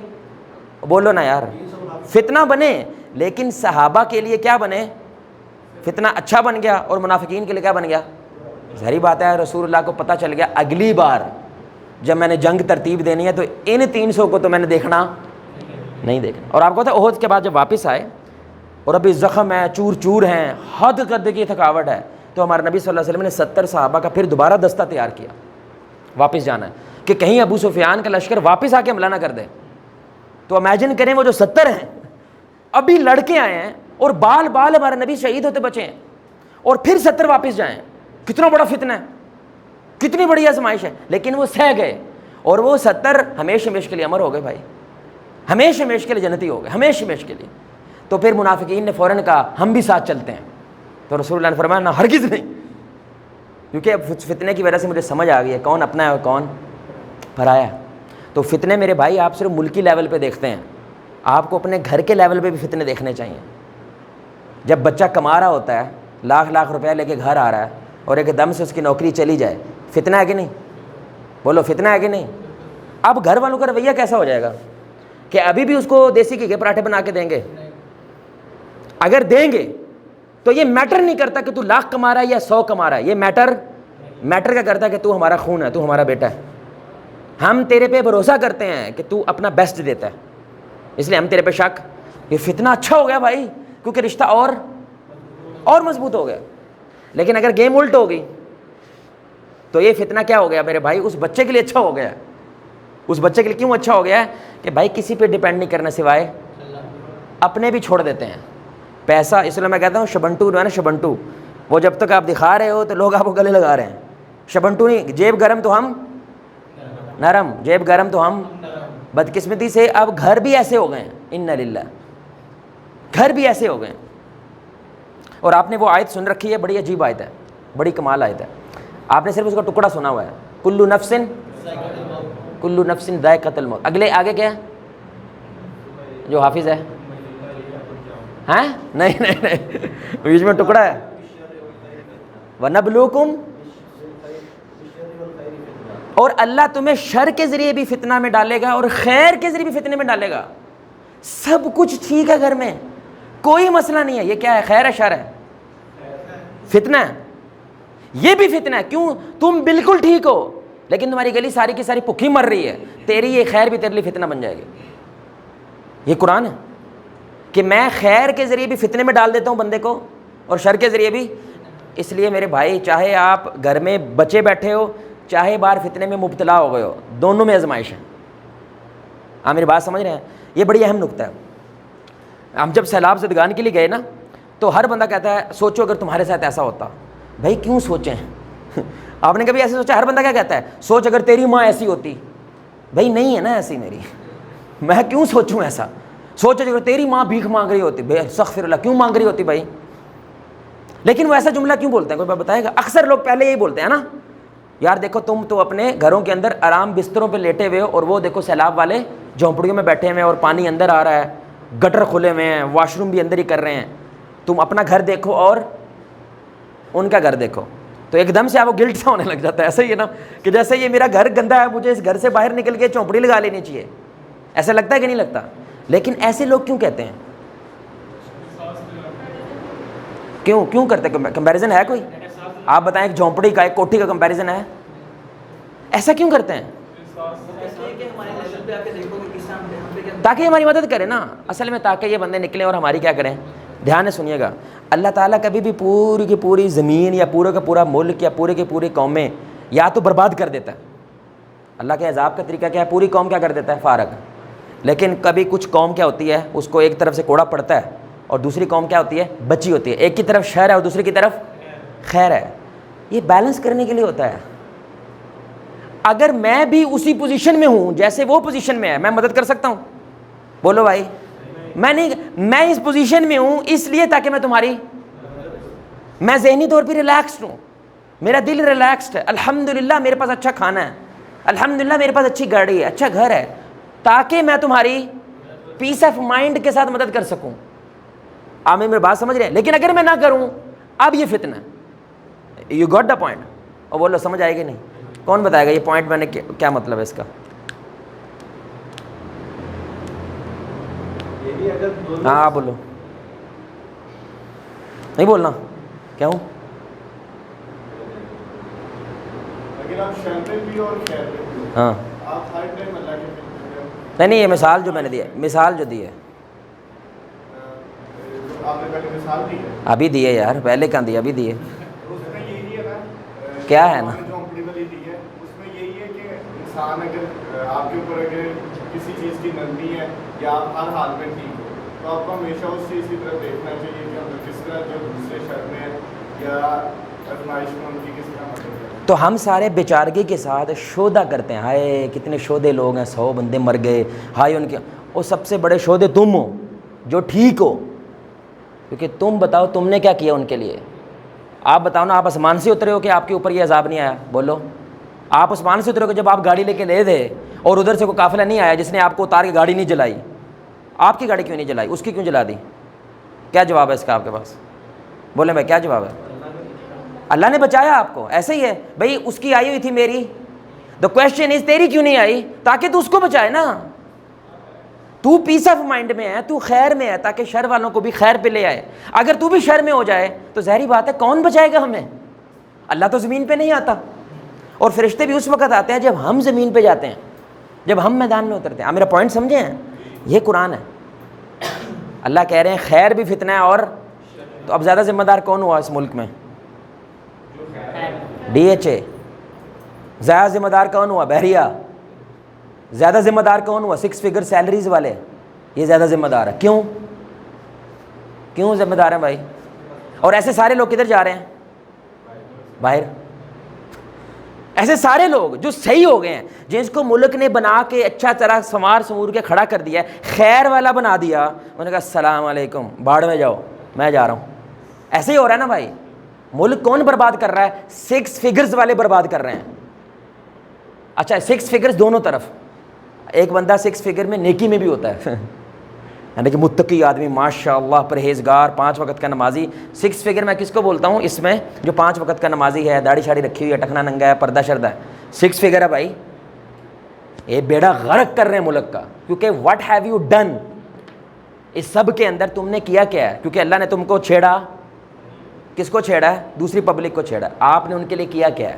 بولو نا یار, فتنہ بنے. لیکن صحابہ کے لیے کیا بنے؟ فتنہ اچھا بن گیا. اور منافقین کے لیے کیا بن گیا؟ ظاہری بات ہے رسول اللہ کو پتہ چل گیا اگلی بار جب میں نے جنگ ترتیب دینی ہے تو ان 300 کو تو میں نے دیکھنا نہیں دیکھنا. اور آپ کو پتہ ہے احد کے بعد جب واپس آئے اور ابھی زخم ہے, چور چور ہیں, حد قد کی تھکاوٹ ہے, تو ہمارے نبی صلی اللہ علیہ وسلم نے 70 صحابہ کا پھر دوبارہ دستہ تیار کیا. واپس جانا ہے کہ کہیں ابو سفیان کا لشکر واپس آ کے حملہ نہ کر دے. تو امیجن کریں وہ جو 70 ہیں ابھی لڑکے آئے ہیں اور بال بال ہمارے نبی شہید ہوتے بچے ہیں, اور پھر 70 واپس جائیں, کتنا بڑا فتنہ ہے, کتنی بڑی آزمائش ہے. لیکن وہ سہ گئے, اور وہ 70 ہمیشہ ہمیشہ کے لیے امر ہو گئے بھائی, ہمیشہ ہمیشہ کے لیے جنتی ہو گئے, ہمیشہ ہمیشہ کے لیے. تو پھر منافقین نے فوراً کہا ہم بھی ساتھ چلتے ہیں. تو رسول اللہ نے فرمایا نہ, ہرگز نہیں, کیونکہ اب فتنے کی وجہ سے مجھے سمجھ آ گئی ہے کون اپنا ہے اور کون پرایا ہے. تو فتنے میرے بھائی آپ صرف ملکی لیول پہ دیکھتے ہیں, آپ کو اپنے گھر کے لیول پہ بھی فتنے دیکھنے چاہیے. جب بچہ کما رہا ہوتا ہے, لاکھ روپے لے کے گھر آ رہا ہے, اور ایک دم سے اس کی نوکری چلی جائے, فتنہ ہے کہ نہیں؟ بولو فتنہ ہے کہ نہیں؟ اب گھر والوں کا رویہ کیسا ہو جائے گا کہ ابھی بھی اس کو دیسی گھی کے پراٹھے بنا کے دیں گے؟ اگر دیں گے تو یہ میٹر نہیں کرتا کہ تو 1,00,000 کما رہا ہے یا 100 کما رہا ہے, یہ میٹر کیا کرتا ہے کہ تو ہمارا خون ہے, تو ہمارا بیٹا ہے, ہم تیرے پہ بھروسہ کرتے ہیں کہ تو اپنا بیسٹ دیتا ہے, اس لیے ہم تیرے پہ شک. یہ فتنہ اچھا ہو گیا بھائی, کیونکہ رشتہ اور مضبوط ہو گیا. لیکن اگر گیم الٹ ہو گئی تو یہ فتنہ کیا ہو گیا میرے بھائی؟ اس بچے کے لیے اچھا ہو گیا. اس بچے کے لیے کیوں اچھا ہو گیا ہے کہ بھائی کسی پہ ڈیپینڈ نہیں کرنا, سوائے اپنے بھی چھوڑ دیتے ہیں پیسہ. اس لیے میں کہتا ہوں شبنٹو جو ہے نا, شبنٹو, وہ جب تک آپ دکھا رہے ہو تو لوگ آپ کو گلے لگا رہے ہیں. شبنٹو نہیں, جیب گرم تو ہم نرم, جیب گرم تو ہم. بدقسمتی سے اب گھر بھی ایسے ہو گئے ہیں, ان للہ, گھر بھی ایسے ہو گئے ہیں. اور آپ نے وہ آیت سن رکھی ہے, بڑی عجیب آیت ہے, بڑی کمال آیت ہے. آپ نے صرف اس کا ٹکڑا سنا ہوا ہے, کلو نفس ذائقۃ الموت. آگے کیا ہے جو حافظ ہے؟ ہیں نہیں بیچ میں ٹکڑا ہے, وَنَبْلُوكُمْ, اور اللہ تمہیں شر کے ذریعے بھی فتنہ میں ڈالے گا اور خیر کے ذریعے بھی فتنے میں ڈالے گا. سب کچھ ٹھیک ہے گھر میں, کوئی مسئلہ نہیں ہے. یہ کیا ہے؟ خیر ہے شر ہے؟ فتنہ ہے. یہ بھی فتنہ ہے. کیوں؟ تم بالکل ٹھیک ہو لیکن تمہاری گلی ساری کی ساری بھوکی مر رہی ہے, تیری یہ خیر بھی تیرے لیے فتنہ بن جائے گی. یہ قرآن ہے کہ میں خیر کے ذریعے بھی فتنے میں ڈال دیتا ہوں بندے کو, اور شر کے ذریعے بھی. اس لیے میرے بھائی, چاہے آپ گھر میں بچے بیٹھے ہو, چاہے باہر فتنے میں مبتلا ہو گئے ہو, دونوں میں آزمائش ہے. آپ میری بات سمجھ رہے ہیں؟ یہ بڑی اہم نکتہ ہے. ہم جب سیلاب زدگان کے لیے گئے نا, تو ہر بندہ کہتا ہے سوچو اگر تمہارے ساتھ ایسا ہوتا. بھائی کیوں سوچیں؟ آپ نے کبھی ایسے سوچا؟ ہر بندہ کیا کہتا ہے؟ سوچ اگر تیری ماں ایسی ہوتی. بھائی نہیں ہے نا ایسی میری, میں کیوں سوچوں ایسا؟ سوچ اگر تیری ماں بھیک مانگ رہی ہوتی, بے استغفر اللہ, کیوں مانگ رہی ہوتی بھائی؟ لیکن وہ ایسا جملہ کیوں بولتے ہیں, کوئی بتائے گا؟ اکثر لوگ پہلے یہی بولتے ہیں نا, یار دیکھو تم تو اپنے گھروں کے اندر آرام بستروں پہ لیٹے ہوئے ہو, اور وہ دیکھو سیلاب والے جھونپڑیوں میں بیٹھے ہوئے ہیں, اور پانی اندر آ رہا ہے, گٹر کھلے ہوئے ہیں, واش روم بھی اندر ہی کر رہے ہیں. تم اپنا گھر دیکھو اور ان کا گھر دیکھو, تو ایک دم سے آپ کو گلٹ سا ہونے لگ جاتا ہے. ایسا ہی ہے نا کہ جیسے یہ میرا گھر گندا ہے, مجھے اس گھر سے باہر نکل کے جھونپڑی لگا لینی چاہیے. ایسا لگتا ہے کہ نہیں لگتا؟ لیکن ایسے لوگ کیوں کہتے ہیں؟ کیوں کرتے ہیں؟ کمپیریزن ہے کوئی؟ آپ بتائیں, ایک جھونپڑی کا ایک کوٹھی کا کمپیریزن ہے؟ ایسا کیوں کرتے ہیں؟ تاکہ ہماری مدد کرے نا, اصل میں تاکہ یہ بندے نکلیں اور ہماری کیا کریں. دھیان سے سنیے گا, اللہ تعالیٰ کبھی بھی پوری کی پوری زمین یا پورے کا پورا ملک یا پورے کی پوری قومیں یا تو برباد کر دیتا ہے. اللہ کے عذاب کا طریقہ کیا ہے؟ پوری قوم کیا کر دیتا ہے؟ فارغ. لیکن کبھی کچھ قوم کیا ہوتی ہے, اس کو ایک طرف سے کوڑا پڑتا ہے اور دوسری قوم کیا ہوتی ہے؟ بچی ہوتی ہے. ایک کی طرف شر ہے اور دوسری کی طرف خیر ہے. یہ بیلنس کرنے کے لیے ہوتا ہے. اگر میں بھی اسی پوزیشن میں ہوں جیسے وہ پوزیشن میں ہے, میں مدد کر سکتا ہوں؟ بولو بھائی. میں اس پوزیشن میں ہوں اس لیے تاکہ میں ذہنی طور پہ ریلیکسڈ ہوں, میرا دل ریلیکسڈ ہے, الحمدللہ میرے پاس اچھا کھانا ہے, الحمدللہ میرے پاس اچھی گاڑی ہے, اچھا گھر ہے, تاکہ میں تمہاری پیس آف مائنڈ کے ساتھ مدد کر سکوں. آپ میری بات سمجھ رہے ہیں؟ لیکن اگر میں نہ کروں, اب یہ فتنہ ہے. You got the point? اور بولو سمجھ آئے گی نہیں؟ کون بتائے گا یہ پوائنٹ میں نے کیا مطلب ہے اس کا؟ ہاں بولو. نہیں بولنا کیا ہوں؟ اگر آپ شر بھی اور خیر بھی, ہاں آپ ہر ٹائم اللہ کے نہیں, یہ مثال جو میں نے دی ہے, مثال جو دی ہے آپ نے پہلے مثال دی ہے, ابھی دی ہے یار, پہلے کہاں دی, ابھی دی ہے. اس میں یہی ہے نا, کیا ہے نا, جھونپڑی والی دی ہے, اس میں یہی ہے کہ انسان اگر آپ کے اوپر اگر کسی چیز کی نرمی ہے یا آپ ہر حال میں ٹھیک ہو, تو آپ کو ہمیشہ اس چیز کی طرف دیکھنا چاہیے کہ ہم کس طرح جو دوسرے شر میں یا آزمائش میں ان کی کس طرح مدد کریں. تو ہم سارے بیچارگی کے ساتھ شودہ کرتے ہیں, ہائے کتنے شودے لوگ ہیں, 100 بندے مر گئے, ہائے ان کے, وہ سب سے بڑے شودے تم ہو جو ٹھیک ہو, کیونکہ تم بتاؤ تم نے کیا کیا ان کے لیے. آپ بتاؤ نا, آپ آسمان سے اترے ہو کہ آپ کے اوپر یہ عذاب نہیں آیا؟ بولو. آپ آسمان سے اترے ہو کہ جب آپ گاڑی لے کے لے دے اور ادھر سے کوئی قافلہ نہیں آیا جس نے آپ کو اتار کے گاڑی نہیں جلائی, آپ کی گاڑی کیوں نہیں جلائی, اس کی کیوں جلا دی؟ کیا جواب ہے اس کا آپ کے پاس؟ بولیں بھائی کیا جواب ہے؟ اللہ نے بچایا آپ کو. ایسے ہی ہے بھائی, اس کی آئی ہوئی تھی میری, دا کویسچن از تیری کیوں نہیں آئی؟ تاکہ تو اس کو بچائے نا. تو پیس آف مائنڈ میں ہے, تو خیر میں ہے, تاکہ شر والوں کو بھی خیر پہ لے آئے. اگر تو بھی شر میں ہو جائے تو ظاہری بات ہے کون بچائے گا ہمیں؟ اللہ تو زمین پہ نہیں آتا, اور فرشتے بھی اس وقت آتے ہیں جب ہم زمین پہ جاتے ہیں, جب ہم میدان میں اترتے ہیں. آپ میرا پوائنٹ سمجھے ہیں؟ یہ قرآن ہے. اللہ کہہ رہے ہیں خیر بھی فتنہ ہے, اور تو اب زیادہ ذمہ دار کون ہوا اس ملک میں؟ D H A. زیادہ ذمہ دار کون ہوا؟ بحریہ. زیادہ ذمہ دار کون ہوا؟ 6 فگر سیلریز والے. یہ زیادہ ذمہ دار ہے. کیوں ذمہ دار ہیں بھائی؟ اور ایسے سارے لوگ کدھر جا رہے ہیں؟ باہر. ایسے سارے لوگ جو صحیح ہو گئے ہیں, جس کو ملک نے بنا کے اچھا طرح سمور کے کھڑا کر دیا ہے, خیر والا بنا دیا, انہوں نے کہا السلام علیکم, باڑ میں جاؤ, میں جا رہا ہوں. ایسے ہی ہو رہا ہے نا بھائی. ملک کون برباد کر رہا ہے؟ 6 فگرز والے برباد کر رہے ہیں. اچھا 6 فگرز دونوں طرف. ایک بندہ 6 فگر میں نیکی میں بھی ہوتا ہے, یعنی کہ متقی آدمی, ماشاء اللہ پرہیزگار, 5 وقت کا نمازی. 6 فگر میں کس کو بولتا ہوں؟ اس میں جو 5 وقت کا نمازی ہے, داڑھی شاڑی رکھی ہوئی ہے, ٹکنا ننگا ہے, پردہ شردہ ہے, 6 فگر ہے بھائی. یہ بیڑا غرق کر رہے ہیں ملک کا. کیونکہ واٹ ہیو یو ڈن, اس سب کے اندر تم نے کیا کیا ہے؟ کیونکہ اللہ نے تم کو چھیڑا. کس کو چھیڑا ہے؟ دوسری پبلک کو چھیڑا. آپ نے ان کے لیے کیا کیا ہے؟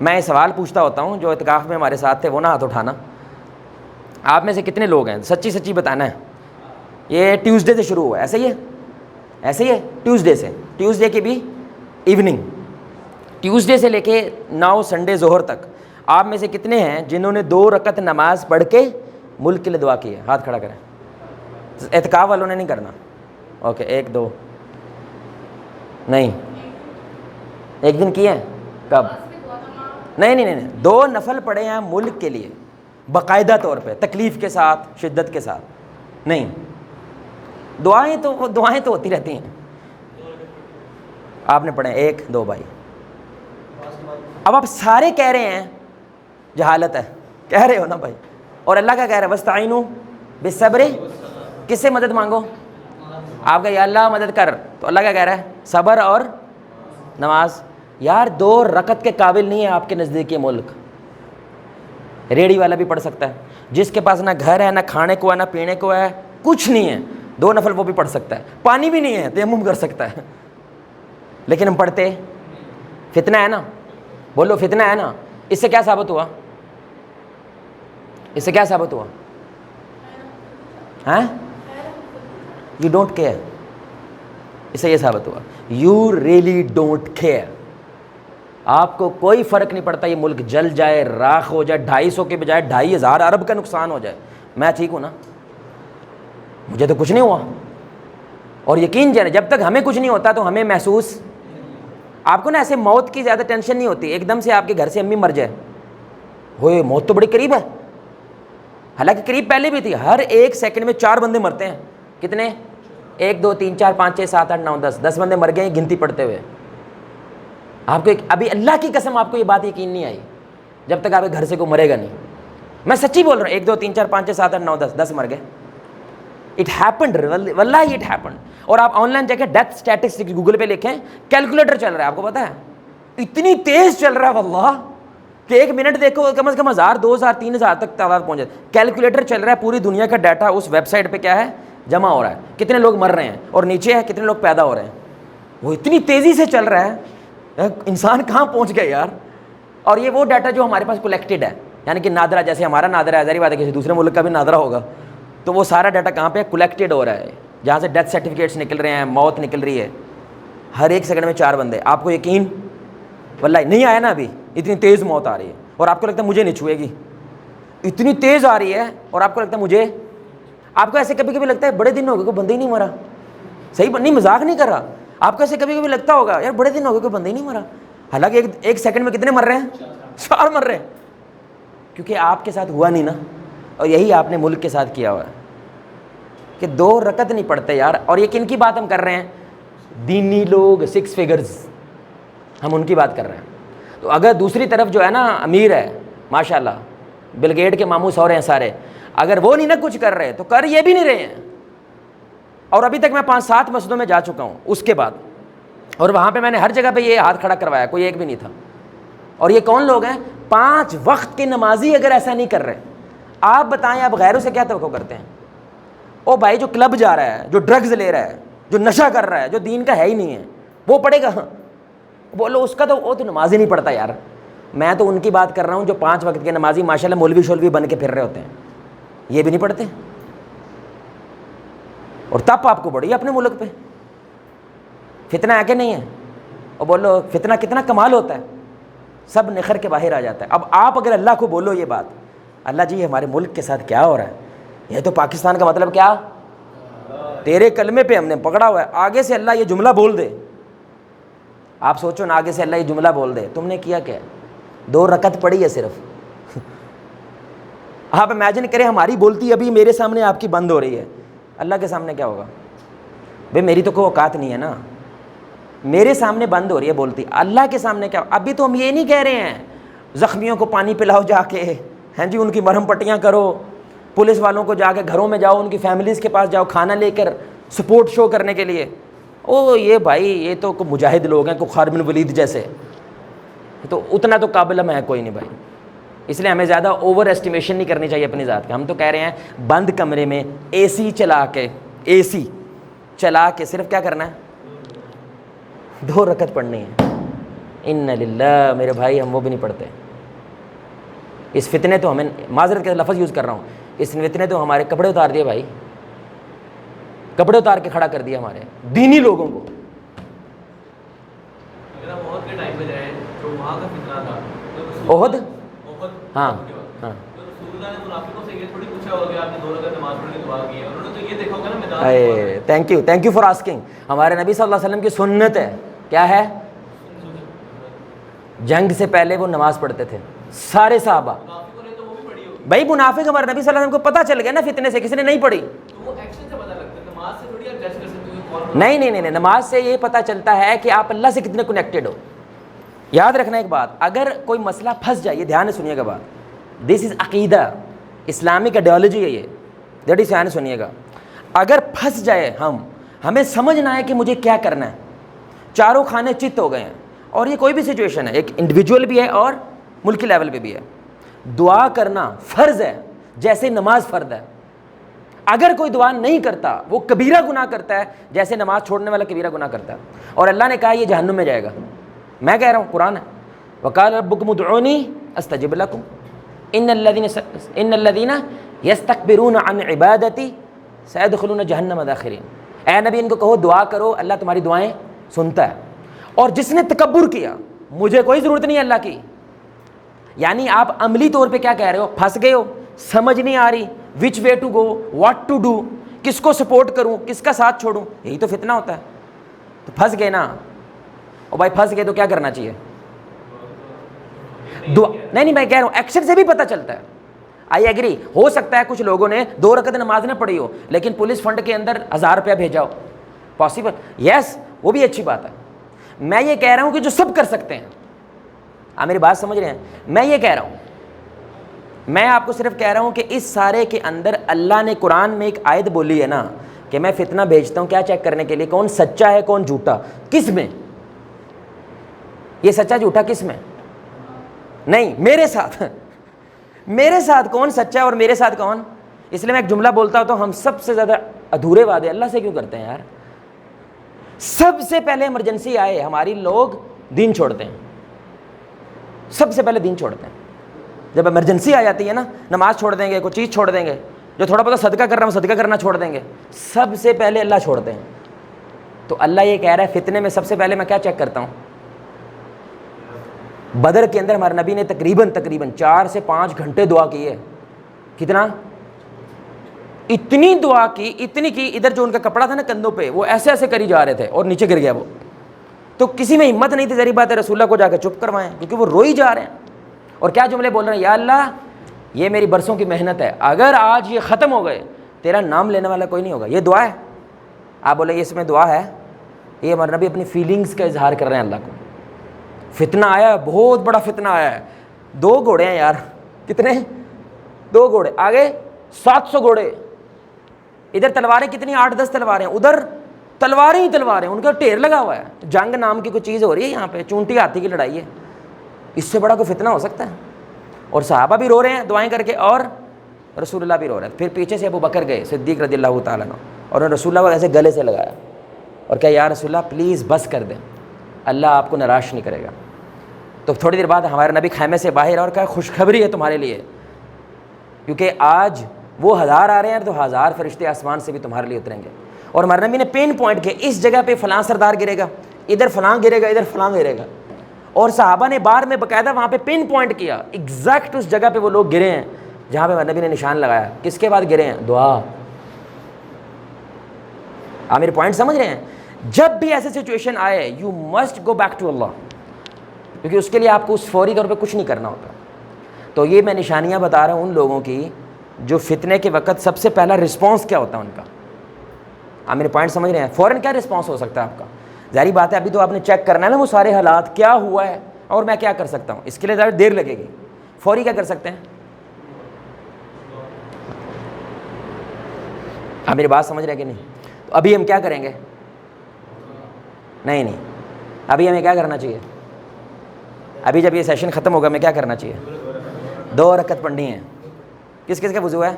میں یہ سوال پوچھتا ہوتا ہوں, جو اعتکاف میں ہمارے ساتھ تھے وہ نہ ہاتھ اٹھانا. آپ میں سے کتنے لوگ ہیں, سچی بتانا ہے. یہ ٹیوزڈے سے شروع ہوا ہے, ایسے ہی ہے؟ ایسے ہی ہے. ٹیوزڈے کی بھی ایوننگ, ٹیوزڈے سے لے کے 9 سنڈے ظہر تک, آپ میں سے کتنے ہیں جنہوں نے 2 رکعت نماز پڑھ کے ملک کے لیے دعا کی ہے؟ ہاتھ کھڑا کریں. اعتکاف والوں نے نہیں کرنا. اوکے, 1 2 نہیں, ایک دن کیے ہیں. کب؟ نہیں نہیں نہیں، 2 نفل پڑھے ہیں ملک کے لیے باقاعدہ طور پہ، تکلیف کے ساتھ، شدت کے ساتھ نہیں، دعائیں تو ہوتی رہتی ہیں. آپ نے پڑھے 1 2 بھائی. اب آپ سارے کہہ رہے ہیں جہالت ہے، کہہ رہے ہو نا بھائی، اور اللہ کا کہہ رہا ہے وَاسْتَعِینُوا بِالصَّبْرِ، کس سے مدد مانگو؟ آپ کا یا اللہ مدد کر، تو اللہ کا کہہ رہا ہے صبر اور نماز. یار 2 رکعت کے قابل نہیں ہے آپ کے نزدیک یہ ملک. ریڑھی والا بھی پڑھ سکتا ہے، جس کے پاس نہ گھر ہے، نہ کھانے کو ہے، نہ پینے کو ہے، کچھ نہیں ہے، 2 نفل وہ بھی پڑھ سکتا ہے. پانی بھی نہیں ہے، تیمم کر سکتا ہے. لیکن ہم پڑھتے، فتنہ ہے نا، بولو فتنہ ہے نا. اس سے کیا ثابت ہوا؟ اس سے کیا ثابت ہوا؟ ہاں، یو ڈونٹ کیئر. اس سے یہ ثابت ہوا یو ریئلی ڈونٹ کیئر. آپ کو کوئی فرق نہیں پڑتا یہ ملک جل جائے، راکھ ہو جائے، 250 کے بجائے 2500 ارب کا نقصان ہو جائے، میں ٹھیک ہوں نا، مجھے تو کچھ نہیں ہوا. اور یقین جانے جب تک ہمیں کچھ نہیں ہوتا تو ہمیں محسوس، آپ کو نا ایسے موت کی زیادہ ٹینشن نہیں ہوتی. ایک دم سے آپ کے گھر سے امی مر جائے، ہوئے موت تو بڑی قریب ہے، حالانکہ قریب پہلے بھی تھی. ہر 1 سیکنڈ میں 4 بندے مرتے ہیں. کتنے؟ 1 2 3 4 5 6 7 8 9 10 بندے مر گئے ہیں گنتی پڑھتے ہوئے. آپ کو ابھی اللہ کی قسم آپ کو یہ بات یقین نہیں آئی جب تک آپ کے گھر سے کوئی مرے گا نہیں. میں سچی بول رہا ہوں. 1 2 3 4 5 6 7 8 9 10 مر گئے. اٹ ہیپنڈ، واللہ اٹ ہیپنڈ. اور آپ آن لائن دیکھیں ڈیتھ اسٹیٹسٹکس گوگل پہ لکھیں، کیلکولیٹر چل رہا ہے. آپ کو پتا ہے اتنی تیز چل رہا ہے واللہ کہ 1 منٹ دیکھو کم از کم 1000 2000 3000 تک تعداد پہنچ جائے. کیلکولیٹر چل رہا ہے، پوری دنیا کا ڈیٹا اس ویب سائٹ پہ کیا ہے جمع ہو رہا ہے، کتنے لوگ مر رہے ہیں، اور نیچے ہے کتنے لوگ پیدا ہو رہے ہیں. وہ اتنی تیزی سے چل رہا ہے، انسان کہاں پہنچ گئے یار. اور یہ وہ ڈیٹا جو ہمارے پاس کلیکٹڈ ہے، یعنی کہ نادرہ، جیسے ہمارا نادرہ ہے، ظاہر بات ہے کسی دوسرے ملک کا بھی نادرہ ہوگا، تو وہ سارا ڈیٹا کہاں پہ کلیکٹڈ ہو رہا ہے، جہاں سے ڈیتھ سرٹیفکیٹس نکل رہے ہیں، موت نکل رہی ہے. ہر 1 سیکنڈ میں 4 بندے. آپ کو یقین واللہ نہیں آیا نا ابھی، اتنی تیز موت آ رہی ہے اور آپ کو لگتا ہے مجھے نہیں چھوئے گی، اتنی تیز آ رہی ہے اور آپ کو لگتا ہے مجھے. آپ کو ایسے کبھی کبھی لگتا ہے بڑے دن ہو گئے کوئی بندہ ہی نہیں مرا. صحیح نہیں، مذاق نہیں کر رہا. آپ کو ایسے کبھی کبھی لگتا ہوگا یار بڑے دن ہو گئے کوئی بندہ ہی نہیں مرا، حالانکہ 1 سیکنڈ میں کتنے مر رہے ہیں؟ 4 مر رہے ہیں. کیونکہ آپ کے ساتھ ہوا نہیں نا. اور یہی آپ نے ملک کے ساتھ کیا ہوا ہے کہ 2 رکعت نہیں پڑھتے یار. اور یہ کن کی بات ہم کر رہے ہیں؟ دینی لوگ 6 فگرز، ہم ان کی بات کر رہے ہیں. تو اگر دوسری طرف جو ہے نا امیر ہے ماشاءاللہ، بل گیٹ کے ماموں سو رہے ہیں سارے، اگر وہ نہیں نا کچھ کر رہے تو کر یہ بھی نہیں رہے ہیں. اور ابھی تک میں 5-7 مسجدوں میں جا چکا ہوں اس کے بعد، اور وہاں پہ میں نے ہر جگہ پہ یہ ہاتھ کھڑا کروایا، کوئی ایک بھی نہیں تھا. اور یہ کون لوگ ہیں؟ 5 وقت کے نمازی اگر ایسا نہیں کر رہے. آپ بتائیں آپ غیروں سے کیا توقع کرتے ہیں؟ او بھائی جو کلب جا رہا ہے، جو ڈرگز لے رہا ہے، جو نشہ کر رہا ہے، جو دین کا ہے ہی نہیں ہے، وہ پڑھے گا؟ بولو اس کا تو وہ تو نماز ہی نہیں پڑھتا یار. میں تو ان کی بات کر رہا ہوں جو 5 وقت کے نمازی ماشاءاللہ مولوی شولوی بن کے پھر رہے ہوتے ہیں، یہ بھی نہیں پڑھتے. اور تب آپ کو بڑی اپنے ملک پہ فتنہ ہے کہ نہیں ہے؟ اور بولو فتنہ کتنا کمال ہوتا ہے، سب نکھر کے باہر آ جاتا ہے. اب آپ اگر اللہ کو بولو یہ بات، اللہ جی ہمارے ملک کے ساتھ کیا ہو رہا ہے، یہ تو پاکستان کا مطلب کیا، تیرے کلمے پہ ہم نے پکڑا ہوا ہے. آگے سے اللہ یہ جملہ بول دے، آپ سوچو نا، آگے سے اللہ یہ جملہ بول دے، تم نے کیا کیا؟ 2 رکعت پڑھی ہے صرف. آپ امیجن کریں ہماری بولتی ابھی میرے سامنے آپ کی بند ہو رہی ہے، اللہ کے سامنے کیا ہوگا؟ بھئی میری تو کوئی اوقات نہیں ہے نا، میرے سامنے بند ہو رہی ہے بولتی، اللہ کے سامنے کیا؟ ابھی تو ہم یہ نہیں کہہ رہے ہیں زخمیوں کو پانی پلاؤ جا کے، ہیں جی ان کی مرہم پٹیاں کرو، پولیس والوں کو جا کے گھروں میں جاؤ، ان کی فیملیز کے پاس جاؤ کھانا لے کر سپورٹ شو کرنے کے لیے. او یہ بھائی یہ تو مجاہد لوگ ہیں، کوئی خالد بن ولید جیسے، تو اتنا تو قابل ہم ہے کوئی نہیں بھائی. اس لیے ہمیں زیادہ اوور اسٹیمیشن نہیں کرنی چاہیے اپنی ذات کا. ہم تو کہہ رہے ہیں بند کمرے میں اے سی چلا کے صرف کیا کرنا ہے؟ 2 رکعت پڑھنی ہے. ان للہ میرے بھائی ہم وہ بھی نہیں پڑھتے. اس فتنے تو ہمیں، معذرت کے لفظ یوز کر رہا ہوں، اس فتنے تو ہمارے کپڑے اتار دیے بھائی، کپڑے اتار کے کھڑا کر دیا ہمارے دینی لوگوں کو. بہت کے ٹائم پہ جائے جو وہاں کا فتنہ تھا احد، ہاں ہاں، تھینک یو فار آسکنگ. ہمارے نبی صلی اللہ علیہ وسلم کی سنت ہے، کیا ہے؟ جنگ سے پہلے وہ نماز پڑھتے تھے سارے صحابہ. منافقوں نے تو وہ بھی پڑھی ہوگی. بھائی منافق ہمارے نبی صلی اللہ علیہ وسلم کو پتہ چل گیا نا فتنے سے, کسی نے نہیں پڑھی. تو وہ ایکشن سے پتہ لگتا ہے, نماز سے تھوڑی آپ جج کر سکتے ہو کون. نہیں, نماز سے یہ پتہ چلتا ہے کہ آپ اللہ سے کتنے کنیکٹڈ ہو. یاد رکھنا ایک بات, اگر کوئی مسئلہ پھنس جائے, یہ دھیان سے سنیے گا بات, دس از عقیدہ, اسلامک آئیڈیالوجی ہے یہ, دیٹ از دھیان سے سنیے گا. اگر پھنس جائے ہمیں سمجھنا ہے کہ مجھے کیا کرنا ہے, چاروں کھانے چت ہو گئے ہیں, اور یہ کوئی بھی سچویشن ہے, ایک انڈیویجول بھی ہے اور ملکی لیول پہ بھی ہے, دعا کرنا فرض ہے جیسے نماز فرض ہے. اگر کوئی دعا نہیں کرتا وہ کبیرہ گناہ کرتا ہے جیسے نماز چھوڑنے والا کبیرہ گناہ کرتا ہے, اور اللہ نے کہا یہ جہنم میں جائے گا. میں کہہ رہا ہوں, قرآن ہے, وقال ربکم ادعونی استجب لکم ان الذین یستکبرون عن عبادتی سیدخلون جہنم داخرین. اے نبی ان کو کہو دعا کرو, اللہ تمہاری دعائیں سنتا ہے. اور جس نے تکبر کیا, مجھے کوئی ضرورت نہیں اللہ کی, یعنی آپ عملی طور پہ کیا کہہ رہے ہو, پھنس گئے ہو, سمجھ نہیں آ رہی which way to go, what to do, کس کو سپورٹ کروں, کس کا ساتھ چھوڑوں, یہی تو فتنہ ہوتا ہے. تو پھنس گئے نا, اور بھائی پھنس گئے تو کیا کرنا چاہیے, دعا. نہیں میں کہہ رہا ہوں ایکشن سے بھی پتہ چلتا ہے. آئی ایگری, ہو سکتا ہے کچھ لوگوں نے 2 رکعت نماز نہ پڑھی ہو لیکن پولیس فنڈ کے اندر 1000 روپیہ بھیجا ہو, پاسبل, یس وہ بھی اچھی بات ہے. میں یہ کہہ رہا ہوں کہ جو سب کر سکتے ہیں, آپ میری بات سمجھ رہے ہیں, میں یہ کہہ رہا ہوں, میں آپ کو صرف کہہ رہا ہوں کہ اس سارے کے اندر اللہ نے قرآن میں ایک آیت بولی ہے نا کہ میں فتنہ بھیجتا ہوں, کیا چیک کرنے کے لیے کون سچا ہے کون جھوٹا, کس میں یہ سچا جھوٹا, کس میں نہیں, میرے ساتھ کون سچا ہے اور میرے ساتھ کون. اس لیے میں ایک جملہ بولتا ہوں, تو ہم سب سے زیادہ ادھورے وعدے اللہ سے کیوں کرتے ہیں یار. سب سے پہلے ایمرجنسی آئے ہماری لوگ دین چھوڑتے ہیں, سب سے پہلے دین چھوڑتے ہیں. جب ایمرجنسی آ جاتی ہے نا, نماز چھوڑ دیں گے, کوئی چیز چھوڑ دیں گے, جو تھوڑا بہت صدقہ کر رہا ہوں صدقہ کرنا چھوڑ دیں گے, سب سے پہلے اللہ چھوڑتے ہیں. تو اللہ یہ کہہ رہا ہے فتنے میں سب سے پہلے میں کیا چیک کرتا ہوں. بدر کے اندر ہمارے نبی نے تقریباً 4 سے 5 گھنٹے دعا کی ہے. کتنا, اتنی دعا کی, اتنی کی, ادھر جو ان کا کپڑا تھا نا کندھوں پہ وہ ایسے ایسے کری جا رہے تھے اور نیچے گر گیا وہ. تو کسی میں ہمت نہیں تھی, ظاہر بات ہے رسول اللہ کو جا کے چپ کروائیں, کیونکہ وہ روئی جا رہے ہیں. اور کیا جملے بول رہے ہیں, یا اللہ یہ میری برسوں کی محنت ہے, اگر آج یہ ختم ہو گئے تیرا نام لینے والا کوئی نہیں ہوگا. یہ دعا ہے. آپ بولے یہ اس میں دعا ہے, یہ ہمارے نبی اپنی فیلنگز کا اظہار کر رہے ہیں اللہ کو. فتنہ آیا ہے, بہت بڑا فتنہ آیا ہے, 2 گھوڑے ہیں یار, کتنے, 2 گھوڑے, آگے 700 گھوڑے, ادھر تلواریں کتنی, 8-10 تلواریں, ادھر تلواریں ہی تلواریں, ان کا ڈھیر لگا ہوا ہے. جنگ نام کی کوئی چیز ہو رہی ہے یہاں پہ, چونٹی ہاتھی کی لڑائی ہے. اس سے بڑا کوئی فتنہ ہو سکتا ہے. اور صحابہ بھی رو رہے ہیں دعائیں کر کے, اور رسول اللہ بھی رو رہے ہیں. پھر پیچھے سے ابو بکر گئے صدیق رضی اللہ تعالیٰ عنہ, اور انہوں نے رسول اللہ کو ایسے گلے سے لگایا اور کہا یا رسول اللہ پلیز بس کر دیں, اللہ آپ کو نراش نہیں کرے گا. تو تھوڑی دیر بعد ہمارے نبی خیمے سے باہر اور کہا خوشخبری ہے تمہارے لیے, کیونکہ آج وہ 1000 آ رہے ہیں تو 1000 فرشتے آسمان سے بھی تمہارے لیے اتریں گے. اور ہمارے نبی نے پین پوائنٹ کیا, اس جگہ پہ فلاں سردار گرے گا, ادھر فلاں گرے گا, ادھر فلاں گرے گا. اور صحابہ نے بار میں باقاعدہ وہاں پہ پن پوائنٹ کیا, ایگزیکٹ اس جگہ پہ وہ لوگ گرے ہیں جہاں پہ ہمارے نبی نے نشان لگایا. کس کے بعد گرے ہیں, دعا. آپ میرے پوائنٹ سمجھ رہے ہیں. جب بھی ایسے سچویشن آئے you must go back to Allah, کیونکہ اس کے لیے آپ کو اس فوری طور پہ کچھ نہیں کرنا ہوتا. تو یہ میں نشانیاں بتا رہا ہوں ان لوگوں کی جو فتنے کے وقت سب سے پہلا رسپانس کیا ہوتا ہے ان کا. آپ میرے پوائنٹ سمجھ رہے ہیں. فوراً کیا رسپانس ہو سکتا ہے آپ کا, ظاہری بات ہے ابھی تو آپ نے چیک کرنا ہے نا وہ سارے حالات کیا ہوا ہے اور میں کیا کر سکتا ہوں, اس کے لیے ذرا دیر لگے گی. فوری کیا کر سکتے ہیں, آپ میری بات سمجھ رہے ہیں کہ نہیں. تو ابھی ہم کیا کریں گے, نہیں ابھی ہمیں کیا کرنا چاہیے, ابھی جب یہ سیشن ختم ہوگا ہمیں کیا کرنا چاہیے, 2 رکعت پڑھنی ہے. کس کس کا وضو ہے,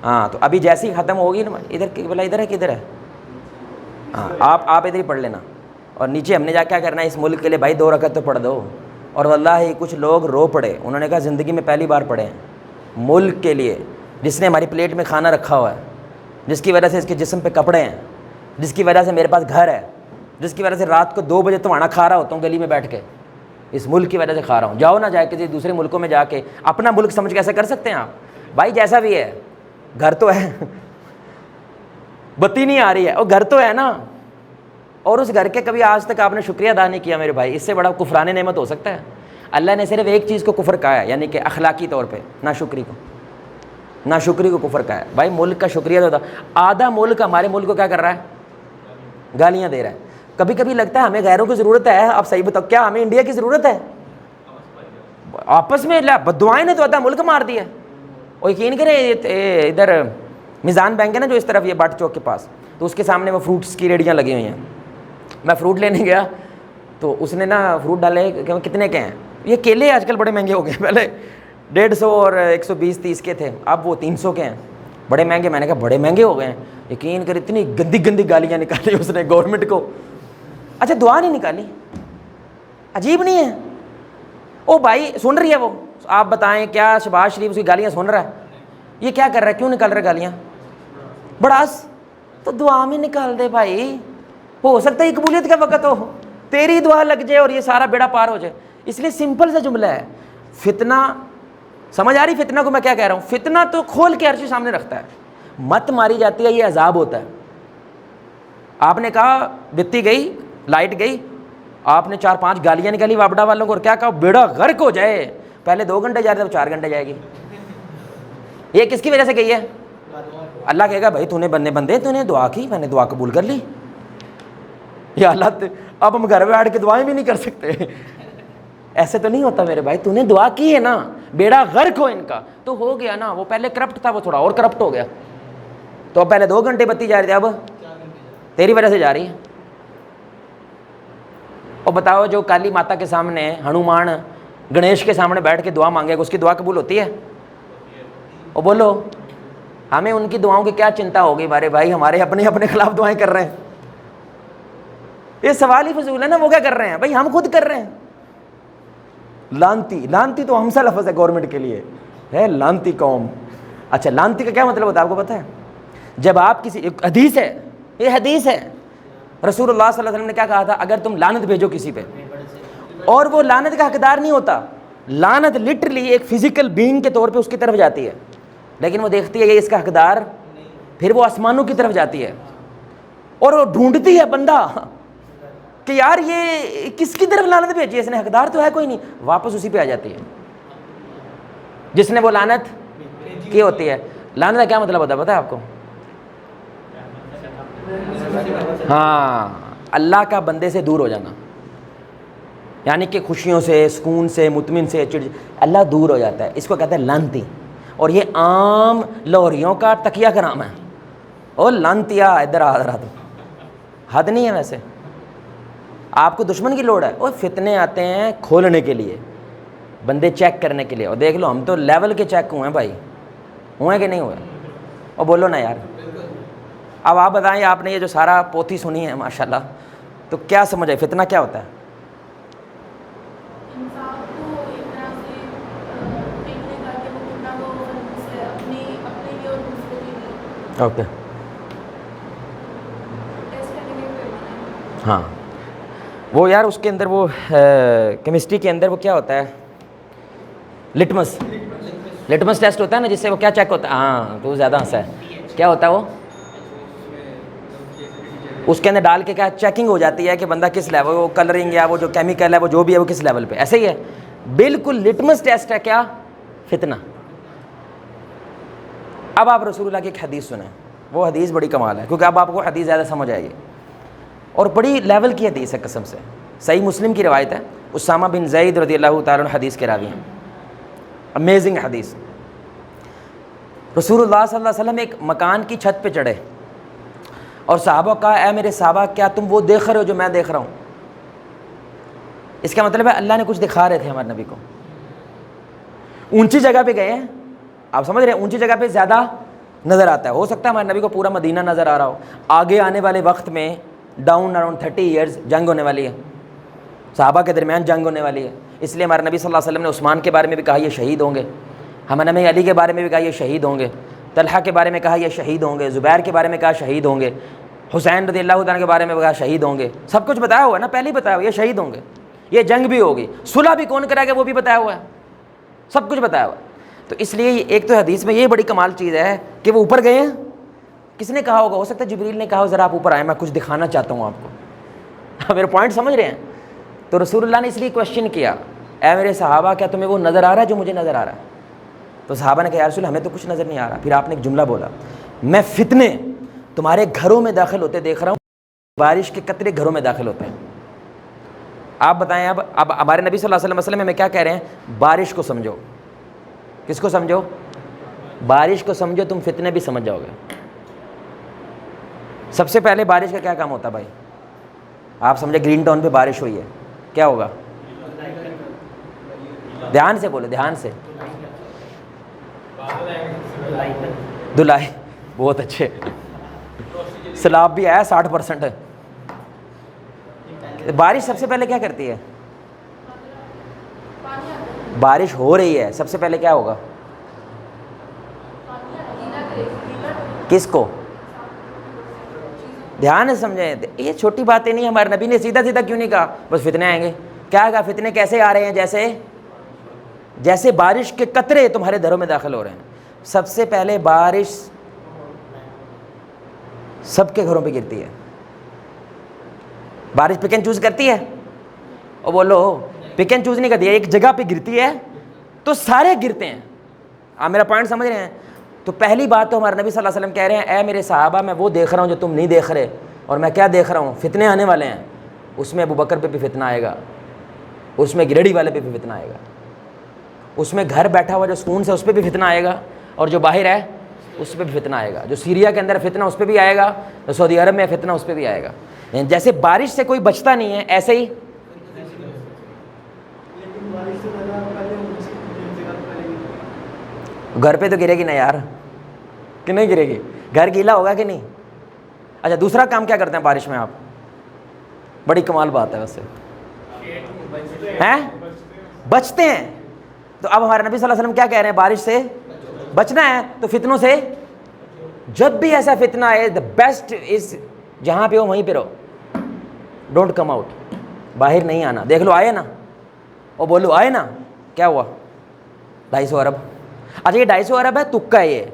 ہاں تو ابھی جیسی ہی ختم ہوگی نا, ادھر بولا ادھر ہے کہ ادھر ہے, ہاں آپ ادھر ہی پڑھ لینا. اور نیچے ہم نے جا کیا کرنا ہے اس ملک کے لیے, بھائی 2 رکعت تو پڑھ دو. اور واللہ کچھ لوگ رو پڑے, انہوں نے کہا زندگی میں پہلی بار پڑھے ہیں ملک کے لیے, جس نے ہماری پلیٹ میں کھانا رکھا ہوا ہے, جس کی وجہ سے اس کے جسم پہ کپڑے ہیں, جس کی وجہ سے میرے پاس گھر ہے, جس کی وجہ سے رات کو 2 بجے تمہارا کھا رہا ہوتا ہوں گلی میں بیٹھ کے, اس ملک کی وجہ سے کھا رہا ہوں. جاؤ نہ جائے کسی دوسرے ملکوں میں جا کے اپنا ملک سمجھ کے ایسا کر سکتے ہیں آپ. بھائی جیسا بھی ہے گھر تو ہے, بتی نہیں آ رہی ہے اور گھر تو ہے نا, اور اس گھر کے کبھی آج تک آپ نے شکریہ ادا نہیں کیا میرے بھائی، اس سے بڑا کفران نعمت ہو سکتا ہے؟ اللہ نے صرف ایک چیز کو کفر کہا ہے، یعنی کہ اخلاقی طور پہ ناشکری کو، ناشکری کو کفر کہا ہے۔ بھائی ملک کا شکریہ تو تھا، آدھا ملک ہمارے ملک کو کیا کر رہا ہے؟ گالیاں دے رہا ہے۔ کبھی کبھی لگتا ہے ہمیں غیروں کی ضرورت ہے، آپ صحیح بتاؤ کیا ہمیں انڈیا کی ضرورت ہے؟ آپس میں بددعائیں نے تو آدھا ملک مار دیا۔ اور یقین کریں ادھر میزان بینک ہے نا جو اس طرف یہ باٹ چوک کے پاس، تو اس کے سامنے وہ فروٹس کی ریڑیاں لگی ہوئی ہیں۔ میں فروٹ لینے گیا تو اس نے نا فروٹ ڈالے کہ کتنے کے ہیں، یہ کیلے آج کل بڑے مہنگے ہو گئے، پہلے 150 اور 120-30 کے تھے، اب وہ 300 کے ہیں، بڑے مہنگے۔ میں نے کہا بڑے مہنگے ہو گئے ہیں؟ یقین کر اتنی گندی گندی گالیاں نکالی اس نے گورنمنٹ کو۔ اچھا دعا نہیں نکالی؟ عجیب نہیں ہے؟ او بھائی سن رہی ہے وہ، آپ بتائیں کیا شہباز شریف اس کی گالیاں سن رہا ہے؟ یہ کیا کر رہا ہے؟ کیوں نکال رہا ہے گالیاں؟ بڑاس تو دعا میں نکال دے بھائی، ہو سکتا ہے یہ قبولیت کا وقت ہو، تیری دعا لگ جائے اور یہ سارا بیڑا پار ہو جائے۔ اس لیے سمپل سا جملہ ہے، فتنہ سمجھ آ رہی؟ فتنہ کو میں کیا کہہ رہا ہوں؟ فتنہ تو کھول کے ہر چیز سامنے رکھتا ہے، مت ماری جاتی ہے، یہ عذاب ہوتا ہے۔ آپ نے کہا بتی گئی، لائٹ گئی، آپ نے 4-5 گالیاں نکالی واپڈا والوں کو اور کیا کہا بیڑا غرق ہو جائے، پہلے 2 گھنٹے جا رہے تھے 4 گھنٹے جائے گی۔ یہ کس کی وجہ سے گئی ہے؟ اللہ کہے گا بھائی تو نے بندے تو نے دعا کی، میں نے دعا قبول کر لی۔ یا اللہ اب ہم گھر میں بیٹھ کے دعائیں بھی نہیں کر سکتے، ایسے تو نہیں ہوتا میرے بھائی، تو نے دعا کی ہے نا، بیڑا غرق ہو ان کا، تو ہو گیا نا۔ وہ پہلے کرپٹ تھا، وہ تھوڑا اور کرپٹ ہو گیا، تو اب پہلے 2 گھنٹے بتی جا رہی تھی، اب تیری وجہ سے جا رہی ہے۔ اور بتاؤ جو کالی ماتا کے سامنے، ہنومان گنیش کے سامنے بیٹھ کے دعا مانگے گا، اس کی دعا قبول ہوتی ہے؟ اور بولو ہمیں ان کی دعاؤں کی کیا چنتا ہوگی ہمارے بھائی، ہمارے اپنے اپنے خلاف دعائیں کر رہے ہیں۔ یہ سوال ہی فضول ہے نا، وہ کیا کر رہے ہیں بھائی؟ ہم خود کر رہے ہیں۔ لانتی، لانتی تو ہم سا لفظ ہے گورنمنٹ کے لیے، ہے لانتی قوم۔ اچھا لانتی کا کیا مطلب ہوتا ہے آپ کو پتہ ہے؟ جب آپ کسی، ایک حدیث ہے، یہ حدیث ہے، رسول اللہ صلی اللہ علیہ وسلم نے کیا کہا تھا؟ اگر تم لعنت بھیجو کسی پہ اور وہ لعنت کا حقدار نہیں ہوتا، لعنت لٹرلی ایک فزیکل بینگ کے طور پہ اس کی طرف جاتی ہے، لیکن وہ دیکھتی ہے یہ اس کا حقدار، پھر وہ آسمانوں کی طرف جاتی ہے اور وہ ڈھونڈتی ہے بندہ کہ یار یہ کس کی طرف لعنت بھیجی ہے، اس نے حقدار تو ہے کوئی نہیں، واپس اسی پہ آ جاتی ہے جس نے وہ لعنت کی ہوتی ہے۔ لعنت کا کیا مطلب ہوتا ہے پتہ ہے آپ کو؟ ہاں، اللہ کا بندے سے دور ہو جانا، یعنی کہ خوشیوں سے، سکون سے، مطمئن سے اللہ دور ہو جاتا ہے، اس کو کہتے ہیں لانتی۔ اور یہ عام لاہوریوں کا تکیہ کا نام ہے، او لانتیا ادھر آ رہا، تو حد نہیں ہے۔ ویسے آپ کو دشمن کی لوڑ ہے، وہ فتنے آتے ہیں کھولنے کے لیے، بندے چیک کرنے کے لیے، اور دیکھ لو ہم تو لیول کے چیک ہوئے ہیں بھائی، ہوئے کہ نہیں ہوئے؟ اور بولو نا یار۔ اب آپ بتائیں، آپ نے یہ جو سارا پوتھی سنی ہے ماشاءاللہ، تو کیا سمجھ آئی فتنہ کیا ہوتا ہے؟ انسان کو ایک طرح سے دیکھنے کا کہ وہ کتنا وہ سے اپنے لیے اور دوسروں کے لیے اوکے، ٹیسٹ کرنے کے لیے۔ ہاں وہ یار اس کے اندر وہ کیمسٹری کے اندر وہ کیا ہوتا ہے، لٹمس ٹیسٹ ہوتا ہے نا، جس سے وہ کیا چیک ہوتا ہے؟ ہاں تو زیادہ ہنسا ہے، کیا ہوتا ہے وہ؟ اس کے اندر ڈال کے کیا چیکنگ ہو جاتی ہے کہ بندہ کس لیول، وہ کلرنگ یا وہ جو کیمیکل ہے وہ جو بھی ہے وہ کس لیول پہ، ایسے ہی ہے بالکل لٹمس ٹیسٹ ہے کیا؟ فتنہ۔ اب آپ رسول اللہ کی ایک حدیث سنیں، وہ حدیث بڑی کمال ہے، کیونکہ اب آپ کو حدیث زیادہ سمجھ آئے گی، اور بڑی لیول کی حدیث ہے قسم سے۔ صحیح مسلم کی روایت ہے، اسامہ بن زید رضی اللہ تعالیٰ عنہ حدیث کے راوی ہیں، امیزنگ حدیث۔ رسول اللہ صلی اللہ علیہ وسلم ایک مکان کی چھت پہ چڑھے اور صحابہ کہا اے میرے صحابہ کیا تم وہ دیکھ رہے ہو جو میں دیکھ رہا ہوں؟ اس کا مطلب ہے اللہ نے کچھ دکھا رہے تھے ہمارے نبی کو۔ اونچی جگہ پہ گئے ہیں، آپ سمجھ رہے ہیں، اونچی جگہ پہ زیادہ نظر آتا ہے، ہو سکتا ہے ہمارے نبی کو پورا مدینہ نظر آ رہا ہو۔ آگے آنے والے وقت میں ڈاؤن اراؤنڈ 30 ایئرز جنگ ہونے والی ہے، صحابہ کے درمیان جنگ ہونے والی ہے، اس لیے ہمارے نبی صلی اللہ علیہ وسلم نے عثمان کے بارے میں بھی کہا یہ شہید ہوں گے، ہمارے نبی علی کے بارے میں بھی کہا یہ شہید ہوں گے، طلحہ کے بارے میں کہا یہ شہید ہوں گے، زبیر کے بارے میں کہا شہید ہوں گے، حسین رضی اللہ تعالیٰ کے بارے میں کہا شہید ہوں گے، سب کچھ بتایا ہوا ہے نا، پہلے ہی بتایا ہوا یہ شہید ہوں گے، یہ جنگ بھی ہوگی، صلح بھی کون کرائے گا وہ بھی بتایا ہوا ہے، سب کچھ بتایا ہوا ہے۔ تو اس لیے ایک تو حدیث میں یہ بڑی کمال چیز ہے کہ وہ اوپر گئے ہیں، کس نے کہا ہوگا؟ ہو سکتا ہے جبریل نے کہا ہو ذرا آپ اوپر آئیں میں کچھ دکھانا چاہتا ہوں آپ کو، آپ میرے پوائنٹ سمجھ رہے ہیں؟ تو رسول اللہ نے اس لیے کویشچن کیا، اے میرے صحابہ کیا تمہیں وہ نظر آ رہا ہے جو مجھے نظر آ رہا ہے؟ تو صحابہ نے کہا یا رسول ہمیں تو کچھ نظر نہیں آ رہا۔ پھر آپ نے ایک جملہ بولا، میں فتنے تمہارے گھروں میں داخل ہوتے دیکھ رہا ہوں، بارش کے قطرے گھروں میں داخل ہوتے ہیں۔ آپ بتائیں اب ہمارے نبی صلی اللہ علیہ وسلم ہمیں کیا کہہ رہے ہیں؟ بارش کو سمجھو۔ کس کو سمجھو؟ بارش کو سمجھو، تم فتنے بھی سمجھ جاؤ گے۔ سب سے پہلے بارش کا کیا کام ہوتا ہے بھائی؟ آپ سمجھے گرین ٹاؤن پہ بارش ہوئی ہے، کیا ہوگا؟ دھیان سے بولو، دھیان سے۔ دھلائی، بہت اچھے، سیلاب بھی آیا 60%۔ بارش سب سے پہلے کیا کرتی ہے؟ پانی آتا ہے، بارش ہو رہی ہے، سب سے پہلے کیا ہوگا؟ پانی گیلا کرے گیلا کس کو؟ دھیان سے سمجھیں، یہ چھوٹی باتیں نہیں۔ ہمارے نبی نے سیدھا سیدھا کیوں نہیں کہا بس فتنے آئیں گے؟ کیا کہا؟ فتنے کیسے آ رہے ہیں؟ جیسے بارش کے قطرے تمہارے گھروں میں داخل ہو رہے ہیں۔ سب سے پہلے بارش سب کے گھروں پہ گرتی ہے۔ بارش پک اینڈ چوز کرتی ہے؟ اور بولو پک اینڈ چوز نہیں کرتی ہے، ایک جگہ پہ گرتی ہے تو سارے گرتے ہیں۔ آپ میرا پوائنٹ سمجھ رہے ہیں؟ تو پہلی بات تو ہمارے نبی صلی اللہ علیہ وسلم کہہ رہے ہیں اے میرے صحابہ میں وہ دیکھ رہا ہوں جو تم نہیں دیکھ رہے، اور میں کیا دیکھ رہا ہوں؟ فتنے آنے والے ہیں۔ اس میں ابو بکر پہ بھی فتنہ آئے گا، اس میں گریڈی والے پہ بھی فتنہ آئے گا، اس میں گھر بیٹھا ہوا جو سکون سے اس پہ بھی فتنہ آئے گا، اور جو باہر ہے اس پہ بھی فتنہ آئے گا، جو سیریا کے اندر فتنہ اس پہ بھی آئے گا، جو سعودی عرب میں فتنہ اس پہ بھی آئے گا۔ یعنی جیسے بارش سے کوئی بچتا نہیں ہے، ایسے ہی گھر پہ تو گرے گی نا یار، کہ نہیں گرے گی؟ گھر گیلا ہوگا کہ نہیں؟ اچھا دوسرا کام کیا کرتے ہیں بارش میں آپ؟ بڑی کمال بات ہے ویسے، ہیں بچتے ہیں۔ تو اب ہمارے نبی صلی اللہ علیہ وسلم کیا کہہ رہے ہیں؟ بارش سے بچنا ہے تو فتنوں سے، جب بھی ایسا فتنہ ہے دا بیسٹ از جہاں پہ ہو وہیں پہ رہو، ڈونٹ کم آؤٹ، باہر نہیں آنا۔ دیکھ لو آئے نا، اور بولو آئے نا، کیا ہوا؟ 250 ارب۔ اچھا یہ 250 ارب ہے، تکا ہے یہ؟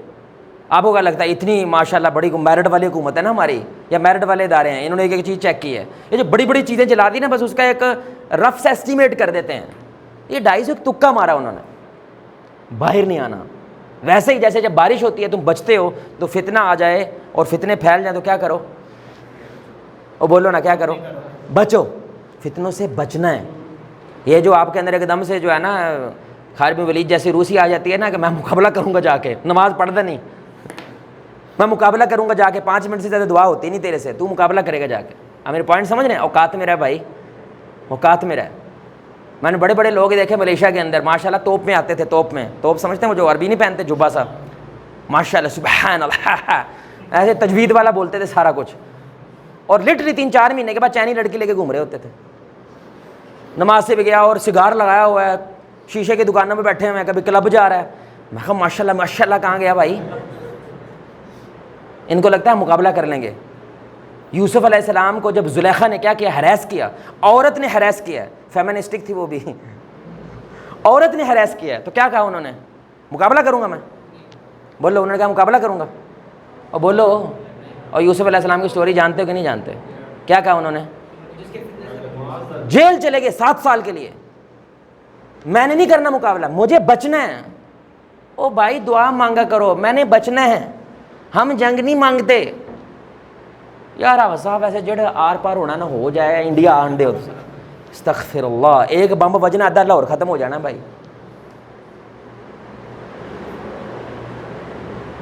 آپ کو کیا لگتا ہے اتنی ماشاءاللہ بڑی میرٹ والی حکومت ہے نا ہماری، یا میرٹ والے ادارے ہیں، انہوں نے ایک چیز چیک کی ہے؟ یہ جو بڑی بڑی چیزیں چلا دی نا، بس اس کا ایک رف سے ایسٹیمیٹ کر دیتے ہیں۔ یہ 250 ایک تکا مارا انہوں نے، باہر نہیں آنا۔ ویسے ہی جیسے جب بارش ہوتی ہے تم بچتے ہو تو فتنہ آ جائے اور فتنے پھیل جائیں تو کیا کرو؟ اور بولو نا کیا کرو؟ بچو، فتنوں سے بچنا ہے۔ یہ جو آپ کے اندر ایک دم سے جو ہے نا خالد بن ولید جیسی روسی آ جاتی ہے نا کہ میں مقابلہ کروں گا جا کے، نماز پڑھتا نہیں، میں مقابلہ کروں گا جا کے، 5 منٹ سے زیادہ دعا ہوتی نہیں تیرے سے، تو مقابلہ کرے گا جا کے۔ آپ میرے پوائنٹ سمجھ رہے ہیں؟ اوقات میرا ہے بھائی، اوقات میرا ہے۔ میں نے بڑے بڑے لوگ دیکھے ملیشیا کے اندر، ماشاءاللہ توپ میں آتے تھے، توپ میں، توپ سمجھتے ہیں وہ جو عربی نہیں پہنتے جبہ سا، ماشاءاللہ سبحان اللہ ایسے تجوید والا بولتے تھے سارا کچھ، اور لٹرلی 3-4 مہینے کے بعد چینی لڑکی لے کے گھوم رہے ہوتے تھے۔ نماز سے بھی گیا اور سگار لگایا ہوا ہے، شیشے کی دکانوں میں بیٹھے ہوئے ہیں، کبھی کلب جا رہا ہے۔ میں کہا ماشاءاللہ ماشاءاللہ کہاں گیا بھائی؟ ان کو لگتا ہے مقابلہ کر لیں گے۔ یوسف علیہ السلام کو جب زلیخا نے کیا کیا؟ ہراس کیا، عورت نے ہراس کیا ہے، فیمنسٹک تھی وہ بھی، عورت نے ہراس کیا ہے، تو کیا کہا انہوں نے؟ مقابلہ کروں گا میں، بولو، انہوں نے کہا مقابلہ کروں گا، اور بولو، اور یوسف علیہ السلام کی سٹوری جانتے ہو کہ نہیں جانتے؟ کیا کہا انہوں نے؟ جیل چلے گئے 7 سال کے لیے، میں نے نہیں کرنا مقابلہ، مجھے بچنا ہے۔ او بھائی دعا مانگا کرو، میں نے بچنا ہے، ہم جنگ نہیں مانگتے یار۔ صاحب ایسے جڑ آر پار ہونا نہ ہو جائے، انڈیا آن دے، استغفر اللہ، ایک بمب بجنا آدھا لاہور ختم ہو جانا بھائی۔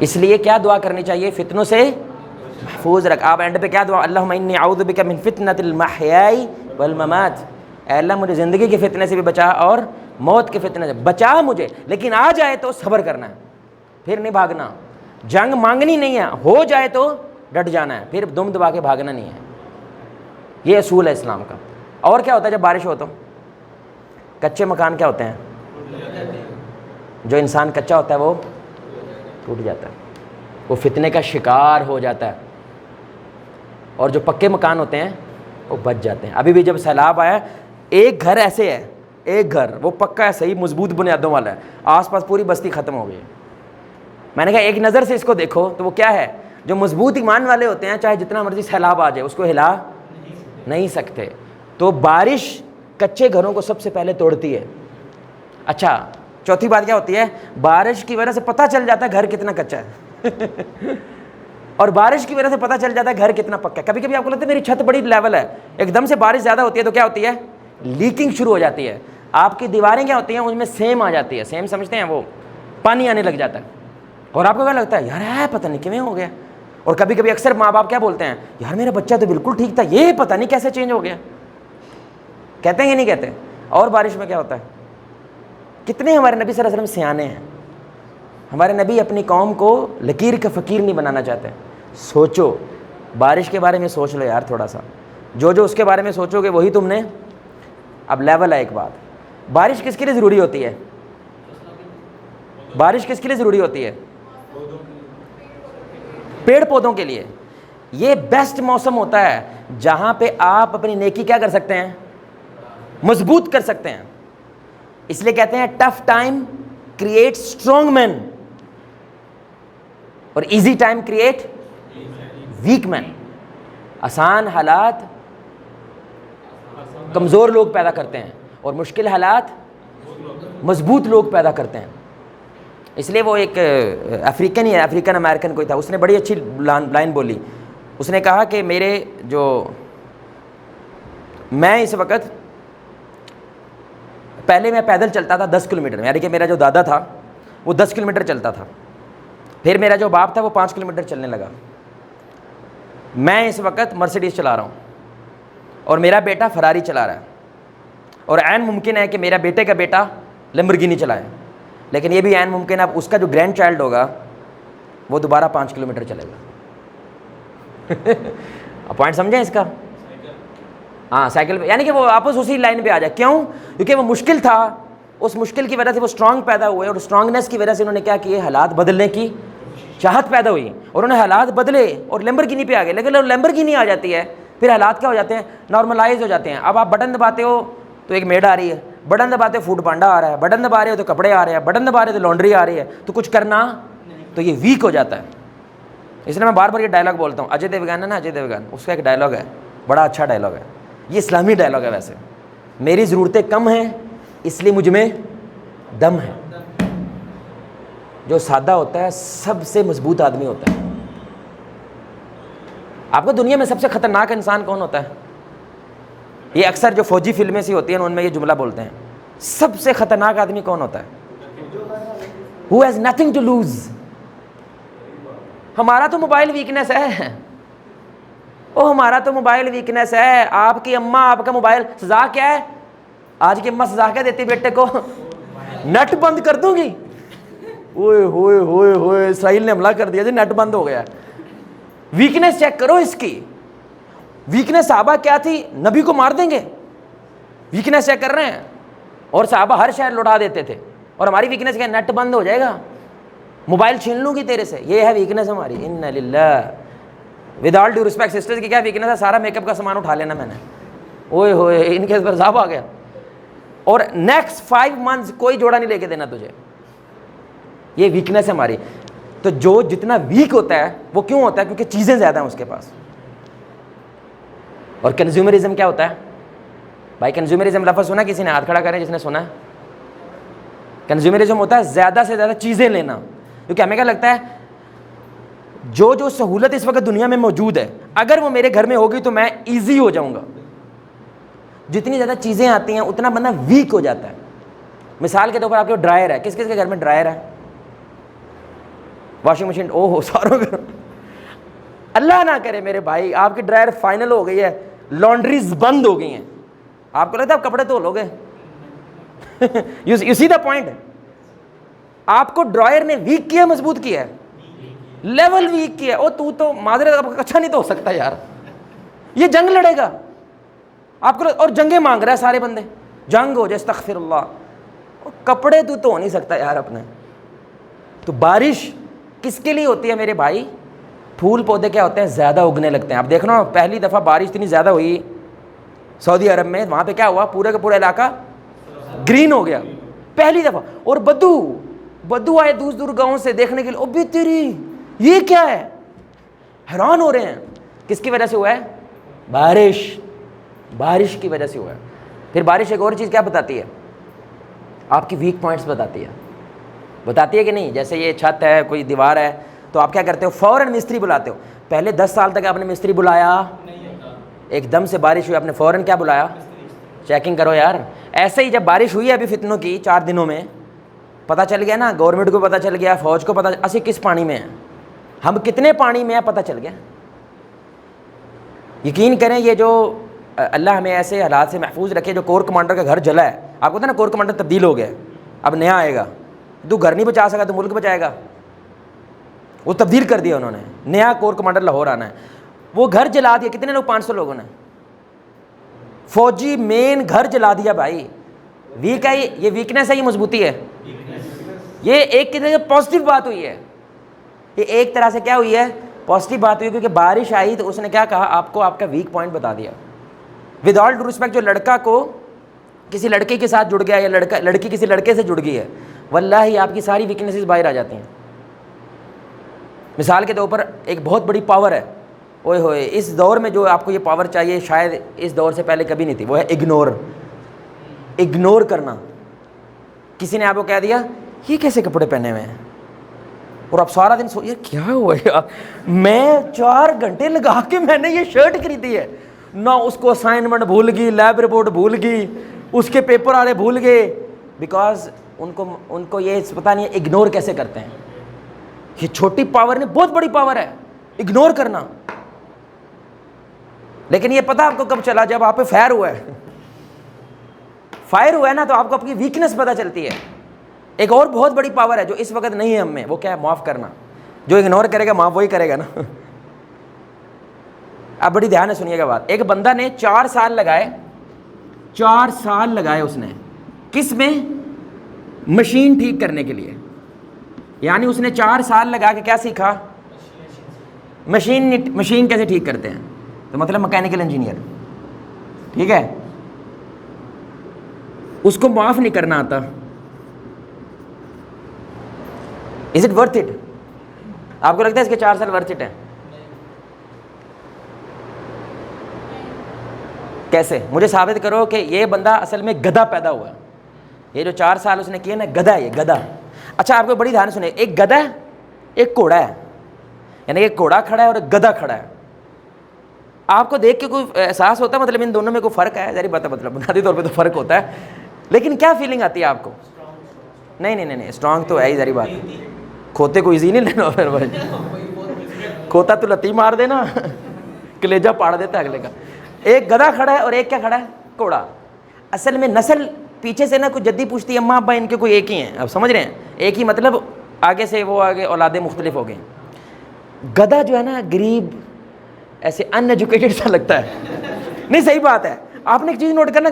اس لیے کیا دعا کرنی چاہیے؟ فتنوں سے محفوظ رکھ۔ آپ اینڈ پہ کیا دعا؟ اللہم انی اعوذ بک من فتنۃ المحیاء والممات، اے اللہ مجھے زندگی کے فتنے سے بھی بچا اور موت کے فتنے سے بچا مجھے، لیکن آ جائے تو صبر کرنا ہے، پھر نہیں بھاگنا، جنگ مانگنی نہیں ہے، ہو جائے تو ڈٹ جانا ہے، پھر دم دبا کے بھاگنا نہیں ہے۔ یہ اصول ہے اسلام کا۔ اور کیا ہوتا ہے جب بارش ہو تو؟ کچے مکان کیا ہوتے ہیں؟ جو انسان کچا ہوتا ہے وہ ٹوٹ جاتا ہے، وہ فتنے کا شکار ہو جاتا ہے، اور جو پکے مکان ہوتے ہیں وہ بچ جاتے ہیں۔ ابھی بھی جب سیلاب آیا، ایک گھر ایسے ہے، ایک گھر وہ پکا ہے، صحیح مضبوط بنیادوں والا ہے، آس پاس پوری بستی ختم ہو گئی۔ میں نے کہا ایک نظر سے اس کو دیکھو تو وہ کیا ہے؟ جو مضبوط ایمان والے ہوتے ہیں چاہے جتنا مرضی سیلاب آ جائے اس کو ہلا نہیں سکتے. تو بارش کچے گھروں کو سب سے پہلے توڑتی ہے. اچھا چوتھی بات کیا ہوتی ہے؟ بارش کی وجہ سے پتہ چل جاتا ہے گھر کتنا کچا ہے اور بارش کی وجہ سے پتہ چل جاتا ہے گھر کتنا پکا ہے. کبھی کبھی آپ کو لگتا ہے میری چھت بڑی لیول ہے, ایک دم سے بارش زیادہ ہوتی ہے تو کیا ہوتی ہے؟ لیکنگ شروع ہو جاتی ہے. آپ کی دیواریں کیا ہوتی ہیں؟ ان میں سیم آ جاتی ہے, سیم سمجھتے ہیں, وہ پانی آنے لگ جاتا ہے اور آپ کو کیا لگتا ہے یار ہے پتہ نہیں کیوں ہو گیا. اور کبھی کبھی اکثر ماں باپ کیا بولتے ہیں, یار میرا بچہ تو بالکل ٹھیک تھا, یہ پتہ نہیں کیسے چینج ہو گیا. کہتے ہیں یا نہیں کہتے؟ اور بارش میں کیا ہوتا ہے؟ کتنے ہمارے نبی صلی اللہ علیہ وسلم سیانے ہیں. ہمارے نبی اپنی قوم کو لکیر کا فقیر نہیں بنانا چاہتے. سوچو بارش کے بارے میں, سوچ لو یار تھوڑا سا, جو اس کے بارے میں سوچو گے وہی تم نے. اب لیول ہے ایک بات, بارش کس کے لیے ضروری ہوتی ہے؟ بارش کس کے لیے ضروری ہوتی ہے؟ پیڑ پودوں کے لیے. یہ بیسٹ موسم ہوتا ہے جہاں پہ آپ اپنی نیکی کیا کر سکتے ہیں؟ مضبوط کر سکتے ہیں. اس لیے کہتے ہیں tough time create strong man اور ایزی ٹائم کریٹ ویک مین. آسان حالات کمزور لوگ پیدا کرتے ہیں اور مشکل حالات مضبوط لوگ پیدا کرتے ہیں. اس لیے وہ ایک افریقن ہی ہے, افریقن امریکن کوئی تھا, اس نے بڑی اچھی لائن بولی. اس نے کہا کہ میں اس وقت پہلے میں پیدل چلتا تھا 10 کلومیٹر, یعنی کہ میرا جو دادا تھا وہ 10 کلومیٹر چلتا تھا, پھر میرا جو باپ تھا وہ 5 کلومیٹر چلنے لگا. میں اس وقت مرسیڈیز چلا رہا ہوں اور میرا بیٹا فراری چلا رہا ہے, اور عین ممکن ہے کہ میرا بیٹے کا بیٹا لیمبورگینی چلائے, لیکن یہ بھی عین ممکن ہے اب اس کا جو گرینڈ چائلڈ ہوگا وہ دوبارہ 5 کلومیٹر چلے گا. پوائنٹ سمجھیں اس کا؟ ہاں سائیکل پہ, یعنی کہ وہ آپس اسی لائن پہ آ جائے. کیوں؟ کیونکہ وہ مشکل تھا, اس مشکل کی وجہ سے وہ اسٹرانگ پیدا ہوئے, اور اسٹرانگنیس کی وجہ سے انہوں نے کیا کیے؟ حالات بدلنے کی چاہت پیدا ہوئی اور انہیں حالات بدلے اور لیمبورگینی پہ آ گئے. لیکن لیمبورگینی آ جاتی ہے پھر حالات کیا ہو جاتے ہیں؟ نارملائز ہو جاتے ہیں. اب آپ بٹن دباتے ہو تو ایک میڈ آ رہی ہے, بٹن دباتے ہو فوڈ پانڈا آ رہا ہے, بٹن دبا رہے ہو تو کپڑے آ رہے ہیں, بٹن دبا رہے ہو تو لانڈری آ رہی ہے, تو کچھ کرنا تو یہ ویک ہو جاتا ہے. اس لیے میں بار بار یہ ڈائلاگ بولتا ہوں, اجے دیوگن ہے نا, اجے دیوگن, اس کا ایک ڈائلاگ ہے, بڑا اچھا ڈائلاگ ہے, یہ اسلامی ڈائلاگ ہے. ویسے میری ضرورتیں کم ہیں اس لیے مجھ میں دم ہے. جو سادہ ہوتا ہے سب سے مضبوط آدمی ہوتا ہے. آپ کو دنیا میں سب سے خطرناک انسان کون ہوتا ہے؟ یہ اکثر جو فوجی فلمیں سی ہوتی ہیں ان میں یہ جملہ بولتے ہیں, سب سے خطرناک آدمی کون ہوتا ہے؟ Who has nothing to lose. ہمارا تو موبائل ویکنیس ہے, او ہمارا تو موبائل ویکنیس ہے. آپ کی اماں آپ کا موبائل, سزا کیا ہے آج کی اماں؟ سزا کیا دیتی بیٹے کو؟ نیٹ بند کر دوں گی. اوئے ہوئے ہوئے ہوئے, اسرائیل نے حملہ کر دیا جی, نیٹ بند ہو گیا. ویکنیس چیک کرو اس کی. ویکنیس صحابہ کیا تھی؟ نبی کو مار دیں گے. ویکنیس چیک کر رہے ہیں, اور صحابہ ہر شہر لوٹا دیتے تھے, اور ہماری ویکنیس کیا؟ نیٹ بند ہو جائے گا, موبائل چھین لوں گی تیرے سے. یہ ہے ویکنیس ہماری. ان للہ. With all due respect sisters کی کیا ویکنیس ہے؟ سارا میک اپ کا سامان اٹھا لینا میں نے. اوئے ہوئے, ان کے پر عذاب آ گیا. اور نیکسٹ 5 months کوئی جوڑا نہیں لے کے دینا تجھے. یہ ویکنیس ہے ہماری. تو جو جتنا ویک ہوتا ہے وہ کیوں ہوتا ہے؟ کیونکہ چیزیں زیادہ ہیں اس کے پاس. اور کنزیومرزم کیا ہوتا ہے بھائی؟ کنزیومرزم لفظ سنا کسی نے؟ ہاتھ کھڑا کریں جس نے سنا ہے. کنزیومرزم ہوتا ہے زیادہ سے زیادہ چیزیں لینا. کیونکہ ہمیں کیا لگتا ہے جو سہولت اس وقت دنیا میں موجود ہے اگر وہ میرے گھر میں ہوگی تو میں ایزی ہو جاؤں گا. جتنی زیادہ چیزیں آتی ہیں اتنا بندہ ویک ہو جاتا ہے. مثال کے طور پر آپ کے ڈرائر ہے, کس کس کے گھر میں ڈرائر ہے؟ واشنگ مشین, او ہو ساروں کا. اللہ نہ کرے میرے بھائی آپ کی ڈرائر فائنل ہو گئی ہے, لانڈریز بند ہو گئی ہیں, آپ کو لگتا ہے آپ کپڑے دھو لو گے؟ You see the point. آپ کو ڈرائر نے ویک کیا, مضبوط کیا ہے, لیول ویک کیا ہے. او تو معذرت اچھا نہیں تو ہو سکتا یار, یہ جنگ لڑے گا آپ کو, اور جنگیں مانگ رہا ہے سارے بندے, جنگ ہو جائے استغفر اللہ. کپڑے تو ہو نہیں سکتا یار اپنے. تو بارش کس کے لیے ہوتی ہے میرے بھائی؟ پھول پودے کیا ہوتے ہیں؟ زیادہ اگنے لگتے ہیں. آپ دیکھنا پہلی دفعہ بارش اتنی زیادہ ہوئی سعودی عرب میں, وہاں پہ کیا ہوا؟ پورے کا پورا علاقہ گرین ہو گیا پہلی دفعہ. اور بدو آئے دور دور گاؤں سے دیکھنے کے لیے, او بھی تیری یہ کیا ہے, حیران ہو رہے ہیں. کس کی وجہ سے ہوا ہے؟ بارش. بارش کی وجہ سے ہوا ہے. پھر بارش ایک اور چیز کیا بتاتی ہے؟ آپ کی ویک پوائنٹس بتاتی ہے کہ نہیں؟ جیسے یہ چھت ہے, کوئی دیوار ہے, تو آپ کیا کرتے ہو؟ فوراً مستری بلاتے ہو. پہلے 10 سال تک آپ نے مستری بلایا؟ ایک دم سے بارش ہوئی آپ نے فوراً کیا بلایا؟ چیکنگ کرو یار. ایسے ہی جب بارش ہوئی ہے ابھی فتنوں کی 4 دنوں میں, پتہ چل گیا نا, گورنمنٹ کو پتہ چل گیا, فوج کو پتہ, اسی کس پانی میں ہیں, ہم کتنے پانی میں ہیں پتہ چل گیا. یقین کریں یہ جو اللہ ہمیں ایسے حالات سے محفوظ رکھے, جو کور کمانڈر کا گھر جلا ہے, آپ کو پتہ ہے نا کور کمانڈر تبدیل ہو گیا, اب نیا آئے گا, تو گھر نہیں بچا سکا تو ملک بچائے گا, وہ تبدیل کر دیا انہوں نے, نیا کور کمانڈر لاہور آنا ہے, وہ گھر جلا دیا. کتنے لوگ؟ 500 لوگوں نے. فوجی مین گھر جلا دیا بھائی. ویک ہے یہ ویکنیس ہے, یہ مضبوطی ہے, یہ ایک طرح سے پازیٹیو بات ہوئی ہے. یہ ایک طرح سے کیا ہوئی ہے؟ پازیٹیو بات ہوئی, کیونکہ بارش آئی تو اس نے کیا کہا آپ کو, آپ کا ویک پوائنٹ بتا دیا. ود آل ڈو ریسپیکٹ, جو لڑکا کو کسی لڑکے کے ساتھ جڑ گیا یا لڑکی کسی لڑکے سے جڑ گئی ہے, واللہ آپ کی ساری ویکنیسز باہر آ جاتی ہیں. مثال کے طور پر ایک بہت بڑی پاور ہے, اوئے ہوئے اس دور میں جو آپ کو یہ پاور چاہیے شاید اس دور سے پہلے کبھی نہیں تھی, وہ ہے اگنور کرنا. کسی نے آپ کو کہہ دیا یہ کیسے کپڑے پہنے ہوئے ہیں, اور آپ سارا دن یار کیا ہوا یار, میں 4 گھنٹے لگا کے میں نے یہ شرٹ خریدی ہے, نہ اس کو اسائنمنٹ بھول گئی, لیب رپورٹ بھول گئی, اس کے پیپر آ رہے بھول گئے, بیکاز ان کو یہ پتہ نہیں ہے اگنور کیسے کرتے ہیں. یہ چھوٹی پاور نہیں, بہت بڑی پاور ہے اگنور کرنا. لیکن یہ پتہ آپ کو کب چلا؟ جب آپ پہ فائر ہوا ہے نا, تو آپ کو اپنی ویکنس پتہ چلتی ہے. ایک اور بہت بڑی پاور ہے جو اس وقت نہیں ہے ہم میں, وہ کیا ہے؟ معاف کرنا. جو اگنور کرے گا معاف وہی کرے گا نا. اب بڑی دھیان سے سنیے گا بات. ایک بندہ نے 4 سال لگائے اس نے کس میں؟ مشین ٹھیک کرنے کے لیے. یعنی اس نے 4 سال لگا کے کیا سیکھا؟ مشین کیسے ٹھیک کرتے ہیں, تو مطلب مکینیکل انجینئر. ٹھیک ہے, اس کو معاف نہیں کرنا آتا. Is it worth it? آپ کو لگتا ہے اس کے 4 سال ورتھ اٹ ہیں؟ کیسے؟ مجھے ثابت کرو کہ یہ بندہ اصل میں گدھا پیدا ہوا ہے. یہ جو 4 سال اس نے کیے نا, گدھا ہے یہ, گدھا. اچھا آپ کو بڑی دھیان سنیں, ایک گدھا ہے ایک گھوڑا ہے, یعنی ایک گھوڑا کھڑا ہے اور ایک گدھا کھڑا ہے. آپ کو دیکھ کے کوئی احساس ہوتا ہے مطلب ان دونوں میں کوئی فرق ہے؟ ظاہر بات ہے, مطلب بنیادی طور پہ تو فرق ہوتا ہے, لیکن کیا فیلنگ آتی ہے آپ کو؟ نہیں اسٹرانگ تو ہے ہی, ظاہر بات ہے. کھوتے کو ایزی نہیں لینا پھر بھائی, کھوتا تو لتی مار دینا, کلیجہ پاڑ دیتا ہے اگلے کا. ایک گدھا کھڑا ہے اور ایک کیا کھڑا ہے؟ گھوڑا. اصل میں نسل پیچھے سے نا کچھ جدی پوچھتی ہے, اماں ابا ان کے کوئی ایک ہی ہیں, آپ سمجھ رہے ہیں, ایک ہی مطلب آگے سے وہ آگے اولادیں مختلف ہو گئیں. گدھا جو ہے نا غریب, ایسے ان ایجوکیٹڈ سا لگتا ہے. نہیں صحیح بات ہے, آپ نے ایک چیز نوٹ کرنا,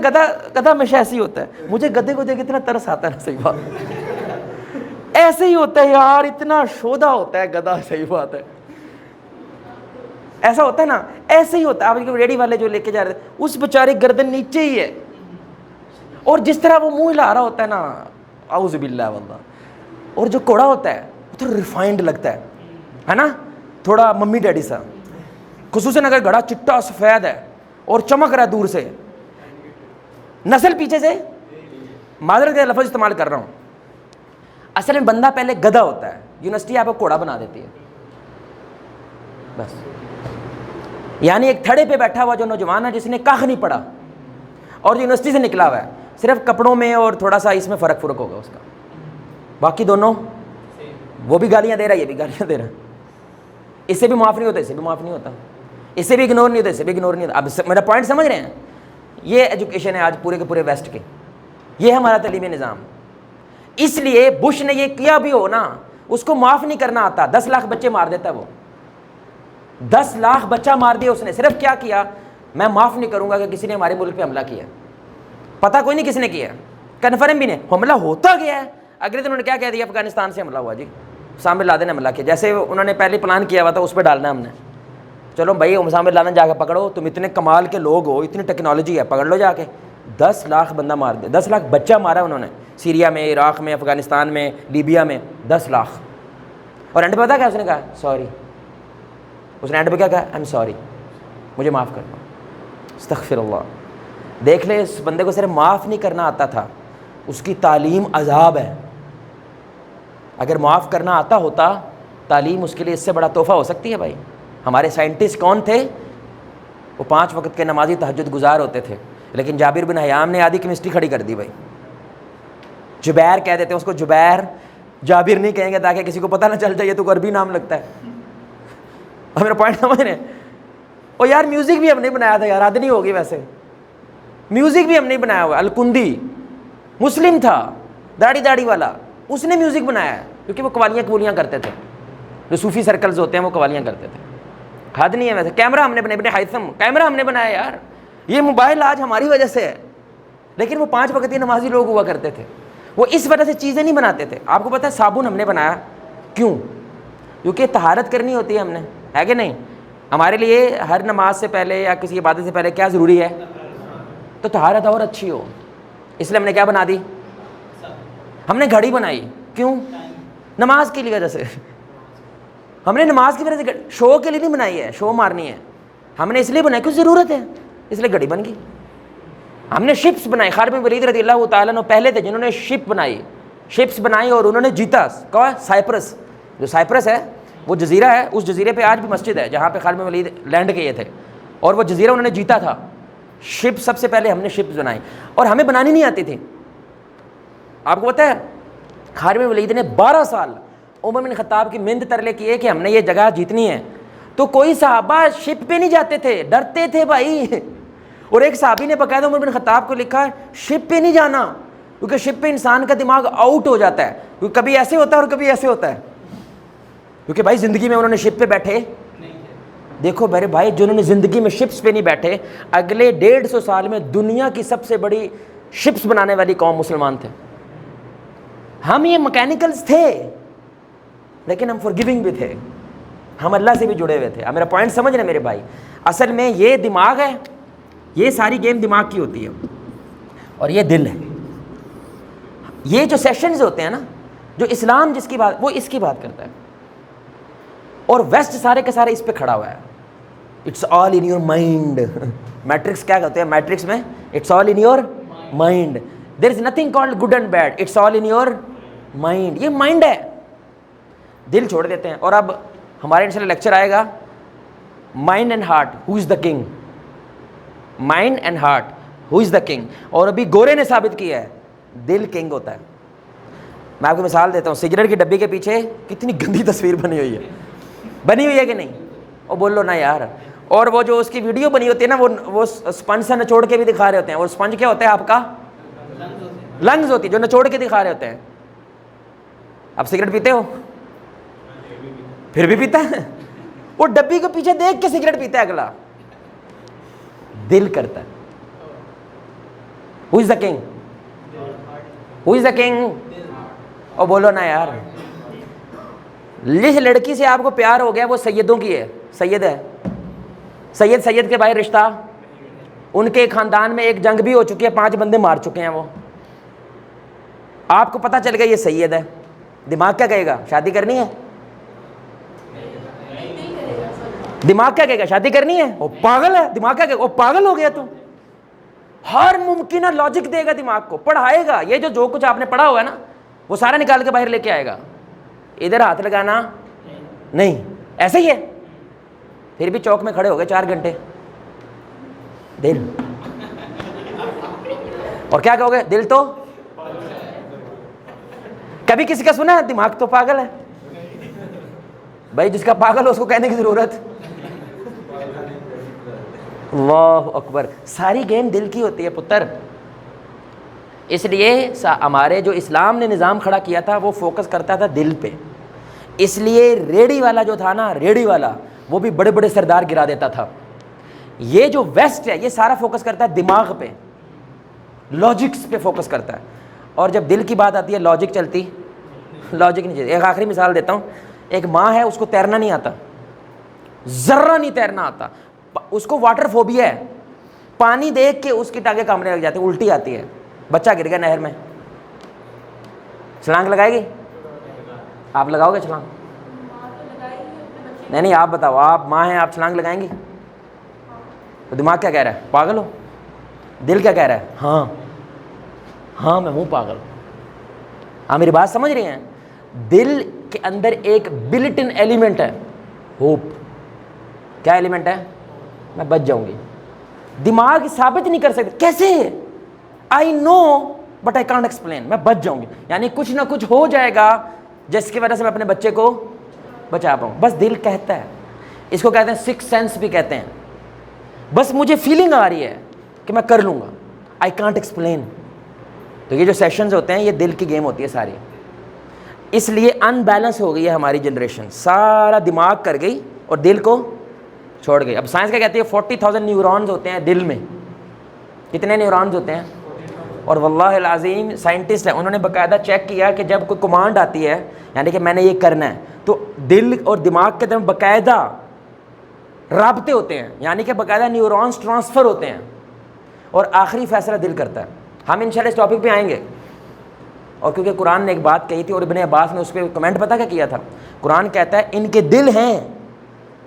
گدھا ہمیشہ ایسے ہی ہوتا ہے. مجھے گدھے کو دیکھ اتنا ترس آتا ہے نا, صحیح بات, ایسے ہی ہوتا ہے یار, اتنا شودہ ہوتا ہے گدھا. صحیح بات ہے, ایسا ہوتا ہے نا, ایسے ہی ہوتا ہے. آپ ریڈی والے جو لے کے جا رہے تھے, اس بیچارے گردن نیچے ہی ہے, اور جس طرح وہ منہ ہلا رہا ہوتا ہے نا, اعوذ باللہ واللہ. اور جو کوڑا ہوتا ہے وہ تو ریفائنڈ لگتا ہے نا, تھوڑا ممی ڈیڈی سا, خصوصاً اگر گھڑا چٹا سفید ہے اور چمک رہا ہے دور سے. نسل پیچھے سے, معذرت کا لفظ استعمال کر رہا ہوں, اصل میں بندہ پہلے گدھا ہوتا ہے, یونیورسٹی آپ کو کوڑا بنا دیتی ہے بس. یعنی ایک تھڑے پہ بیٹھا ہوا جو نوجوان ہے جس نے کاخ نہیں پڑھا اور یونیورسٹی سے نکلا ہوا ہے, صرف کپڑوں میں اور تھوڑا سا اس میں فرق ہوگا اس کا, باقی دونوں وہ بھی گالیاں دے رہا ہے, یہ بھی گالیاں دے رہا ہے. اس سے بھی معاف نہیں ہوتا, اس سے بھی معاف نہیں ہوتا, اس سے بھی اگنور نہیں ہوتا, اس سے بھی اگنور نہیں ہوتا. اب میرا پوائنٹ سمجھ رہے ہیں؟ یہ ایجوکیشن ہے آج پورے کے پورے ویسٹ کے, یہ ہے ہمارا تعلیمی نظام. اس لیے بش نے یہ کیا بھی ہو نا, اس کو معاف نہیں کرنا آتا. 10 لاکھ بچے مار دیتا ہے وہ, 10 لاکھ بچہ مار دیا اس نے. صرف کیا کیا؟ میں معاف نہیں کروں گا کہ کسی نے ہمارے ملک پہ حملہ کیا. پتہ کوئی نہیں کس نے کیا, کنفرم بھی نہیں, حملہ ہوتا گیا ہے. اگلے دن انہوں نے کیا کہہ دیا؟ افغانستان سے حملہ ہوا جی, اسامہ بن لادن نے حملہ کیا. جیسے انہوں نے پہلے پلان کیا ہوا تھا اس پہ ڈالنا ہم نے, چلو بھائی اسامہ بن لادن جا کے پکڑو, تم اتنے کمال کے لوگ ہو, اتنی ٹیکنالوجی ہے, پکڑ لو جا کے. 10 لاکھ بندہ مار دیا, 10 لاکھ بچہ مارا انہوں نے, سیریا میں, عراق میں, افغانستان میں, لیبیا میں, 10 لاکھ. اور اینڈ پہ پتا کیا اس نے کہا؟ سوری. اس نے اینڈ پہ کیا کہا؟ آئی ایم سوری, مجھے معاف کر دو, استغفر اللہ. دیکھ لیں اس بندے کو صرف معاف نہیں کرنا آتا تھا, اس کی تعلیم عذاب ہے. اگر معاف کرنا آتا ہوتا تعلیم اس کے لیے اس سے بڑا تحفہ ہو سکتی ہے بھائی. ہمارے سائنٹسٹ کون تھے؟ وہ 5 وقت کے نمازی تہجد گزار ہوتے تھے, لیکن جابر بن حیام نے آدھی کیمسٹری کھڑی کر دی بھائی. جبیر کہہ دیتے ہیں اس کو, جبیر, جابر نہیں کہیں گے تاکہ کسی کو پتہ نہ چل جائے یہ تو عربی نام لگتا ہے. اور میرا پوائنٹ سمجھ رہے ہیں؟ اور یار میوزک بھی ہم نے بنایا تھا یار, حد نہیں ہوگی ویسے, میوزک بھی ہم نے بنایا ہوا. الکندی مسلم تھا, داڑھی والا, اس نے میوزک بنایا ہے کیونکہ وہ قوالیاں کرتے تھے, جو صوفی سرکلز ہوتے ہیں وہ قوالیاں کرتے تھے. حد نہیں ہے ویسے. کیمرہ ہم نے بنایا, ابن ہیثم کیمرہ ہم نے بنایا یار. یہ موبائل آج ہماری وجہ سے ہے, لیکن وہ 5 وقتی نمازی لوگ ہوا کرتے تھے, وہ اس وجہ سے چیزیں نہیں بناتے تھے. آپ کو پتہ ہے صابن ہم نے بنایا کیوں؟ کیونکہ طہارت کرنی ہوتی ہے ہم نے, ہے کہ نہیں؟ ہمارے لیے ہر نماز سے پہلے یا کسی عبادت سے پہلے کیا ضروری ہے؟ تو طہارت اور اچھی ہو, اس لیے ہم نے کیا بنا دی؟ ہم نے گھڑی بنائی. کیوں؟ نماز کی وجہ سے. ہم نے نماز کی وجہ سے, شو کے لیے نہیں بنائی ہے, شو مارنی ہے. ہم نے اس لیے بنائی کیوں ضرورت ہے, اس لیے گھڑی بن گئی. ہم نے شپس بنائی. خالد بن ولید رضی اللہ تعالیٰ عنہ پہلے تھے جنہوں نے شپس بنائی اور انہوں نے جیتا. کہا سائپرس, جو سائپرس ہے وہ جزیرہ ہے, اس جزیرے پہ آج بھی مسجد ہے جہاں پہ خالد بن ولید لینڈ کیے تھے, اور وہ جزیرہ انہوں نے جیتا تھا. شپ سب سے پہلے ہم نے شپس بنائی, اور ہمیں بنانی نہیں آتی تھی. آپ کو پتہ ہے خالد بن ولید نے 12 سال عمر بن خطاب کی محنت ترلے کیے کہ ہم نے یہ جگہ جیتنی ہے. تو کوئی صحابہ شپ پہ نہیں جاتے تھے, ڈرتے تھے بھائی. اور ایک صحابی نے باقاعدہ عمر بن خطاب کو لکھا شپ پہ نہیں جانا, کیونکہ شپ پہ انسان کا دماغ آؤٹ ہو جاتا ہے, کیونکہ کبھی ایسے ہوتا ہے اور کبھی ایسے ہوتا ہے. کیونکہ بھائی زندگی میں انہوں نے شپ پہ بیٹھے, دیکھو میرے بھائی جنہوں نے زندگی میں شپس پہ نہیں بیٹھے, اگلے 150 سال میں دنیا کی سب سے بڑی شپس بنانے والی قوم مسلمان تھے. ہم یہ مکینیکلز تھے, لیکن ہم فورگیونگ بھی تھے, ہم اللہ سے بھی جڑے ہوئے تھے. اب میرا پوائنٹ سمجھ رہے میرے بھائی؟ اصل میں یہ دماغ ہے, یہ ساری گیم دماغ کی ہوتی ہے, اور یہ دل ہے. یہ جو سیشنز ہوتے ہیں نا, جو اسلام جس کی بات, وہ اس کی بات کرتا ہے, اور ویسٹ سارے کے سارے اس پہ کھڑا ہوا ہے. It's all in your mind. Matrix کیا کہتے ہیں میٹرکس میں؟ It's all in your mind. There is nothing called good and bad, it's all in your mind. یہ مائنڈ ہے, دل چھوڑ دیتے ہیں. اور اب ہمارے انشاءاللہ لیکچر آئے گا mind and heart, who is the king. Mind and heart, who is the king. اور ابھی گورے نے ثابت کیا ہے دل کنگ ہوتا ہے. میں آپ کو مثال دیتا ہوں, سگریٹ کی ڈبی کے پیچھے کتنی گندی تصویر بنی ہوئی ہے کہ نہیں؟ اور بول لو نا یار. اور وہ جو اس کی ویڈیو بنی ہوتی ہے نا, وہ اسپنج سے نچوڑ کے بھی دکھا رہے ہوتے ہیں. اور اسپنج کیا ہوتا ہے آپ کا؟ لنگز ہوتی ہے, جو نچوڑ کے دکھا رہے ہوتے ہیں. آپ سگریٹ پیتے ہو؟ پھر بھی پیتا ہے. وہ ڈبی کے پیچھے دیکھ کے سگریٹ پیتا ہے اگلا. دل کرتا ہے. Who is the king? Who is the king? اور بولو نا یار. جس لڑکی سے آپ کو پیار ہو گیا وہ سیدوں کی ہے, سید ہے. سید کے بھائی رشتہ, ان کے خاندان میں ایک جنگ بھی ہو چکی ہے, 5 بندے مار چکے ہیں وہ. آپ کو پتہ چل گیا یہ سید ہے, دماغ کیا کہے گا؟ شادی کرنی ہے. دماغ کیا کہے گا؟ شادی کرنی ہے. وہ پاگل ہے. دماغ کیا کہے گا؟ وہ پاگل ہو گیا تو. ہر ممکنہ لاجک دے گا دماغ کو, پڑھائے گا. یہ جو کچھ آپ نے پڑھا ہوا ہے نا, وہ سارا نکال کے باہر لے کے آئے گا. ادھر ہاتھ لگانا نہیں, ایسے ہی ہے. پھر بھی چوک میں کھڑے ہو گئے 4 گھنٹے. دل, اور کیا کہو گے؟ دل تو کبھی کسی کا سنا ہے دماغ تو پاگل ہے؟ بھائی جس کا پاگل ہو اس کو کہنے کی ضرورت. اللہ اکبر. ساری گیم دل کی ہوتی ہے پتر. اس لیے ہمارے جو اسلام نے نظام کھڑا کیا تھا وہ فوکس کرتا تھا دل پہ. اس لیے ریڑھی والا جو تھا نا, ریڑھی والا, وہ بھی بڑے بڑے سردار گرا دیتا تھا. یہ جو ویسٹ ہے یہ سارا فوکس کرتا ہے دماغ پہ, لاجکس پہ فوکس کرتا ہے. اور جب دل کی بات آتی ہے لاجک چلتی, لاجک نہیں چلتی. ایک آخری مثال دیتا ہوں. ایک ماں ہے, اس کو تیرنا نہیں آتا, ذرہ نہیں تیرنا آتا, اس کو واٹر فوبیا ہے. پانی دیکھ کے اس کی ٹانگیں کامنے لگ جاتی ہیں, الٹی آتی ہے. بچہ گر گیا نہر میں, چھلانگ لگائے گی؟ آپ لگاؤ گے چھلانگ؟ نہیں آپ بتاؤ, آپ ماں ہیں, آپ چھلانگ لگائیں گی؟ تو دماغ کیا کہہ رہا ہے؟ پاگل ہو. دل کیا کہہ رہا ہے؟ ہاں ہاں میں ہوں پاگل. آپ میری بات سمجھ رہے ہیں؟ دل کے اندر ایک بلٹ ان ایلیمنٹ ہے ہوپ. کیا ایلیمنٹ ہے؟ میں بچ جاؤں گی. دماغ ثابت نہیں کر سکتے کیسے. آئی نو بٹ آئی کانٹ ایکسپلین. میں بچ جاؤں گی، یعنی کچھ نہ کچھ ہو جائے گا جس کی وجہ سے میں اپنے بچے کو بچا پاؤں. بس دل کہتا ہے. اس کو کہتے ہیں سکس سینس بھی کہتے ہیں. بس مجھے فیلنگ آ رہی ہے کہ میں کر لوں گا. I can't explain. تو یہ جو سیشنز ہوتے ہیں یہ دل کی گیم ہوتی ہے ساری. اس لیے ان بیلنس ہو گئی ہے ہماری جنریشن. سارا دماغ کر گئی اور دل کو چھوڑ گئی. اب سائنس کیا کہتی ہے؟ 40,000 نیورونز ہوتے ہیں دل میں. کتنے نیورونز ہوتے ہیں؟ اور واللہ العظیم سائنٹسٹ ہیں، انہوں نے باقاعدہ چیک کیا کہ جب کوئی کمانڈ آتی ہے یعنی کہ میں نے یہ کرنا ہے تو دل اور دماغ کے درمیان باقاعدہ رابطے ہوتے ہیں، یعنی کہ باقاعدہ نیورونز ٹرانسفر ہوتے ہیں اور آخری فیصلہ دل کرتا ہے. ہم انشاءاللہ اس ٹاپک پہ آئیں گے. اور کیونکہ قرآن نے ایک بات کہی تھی اور ابن عباس نے اس پہ کمنٹ پتہ کیا کیا تھا؟ قرآن کہتا ہے ان کے دل ہیں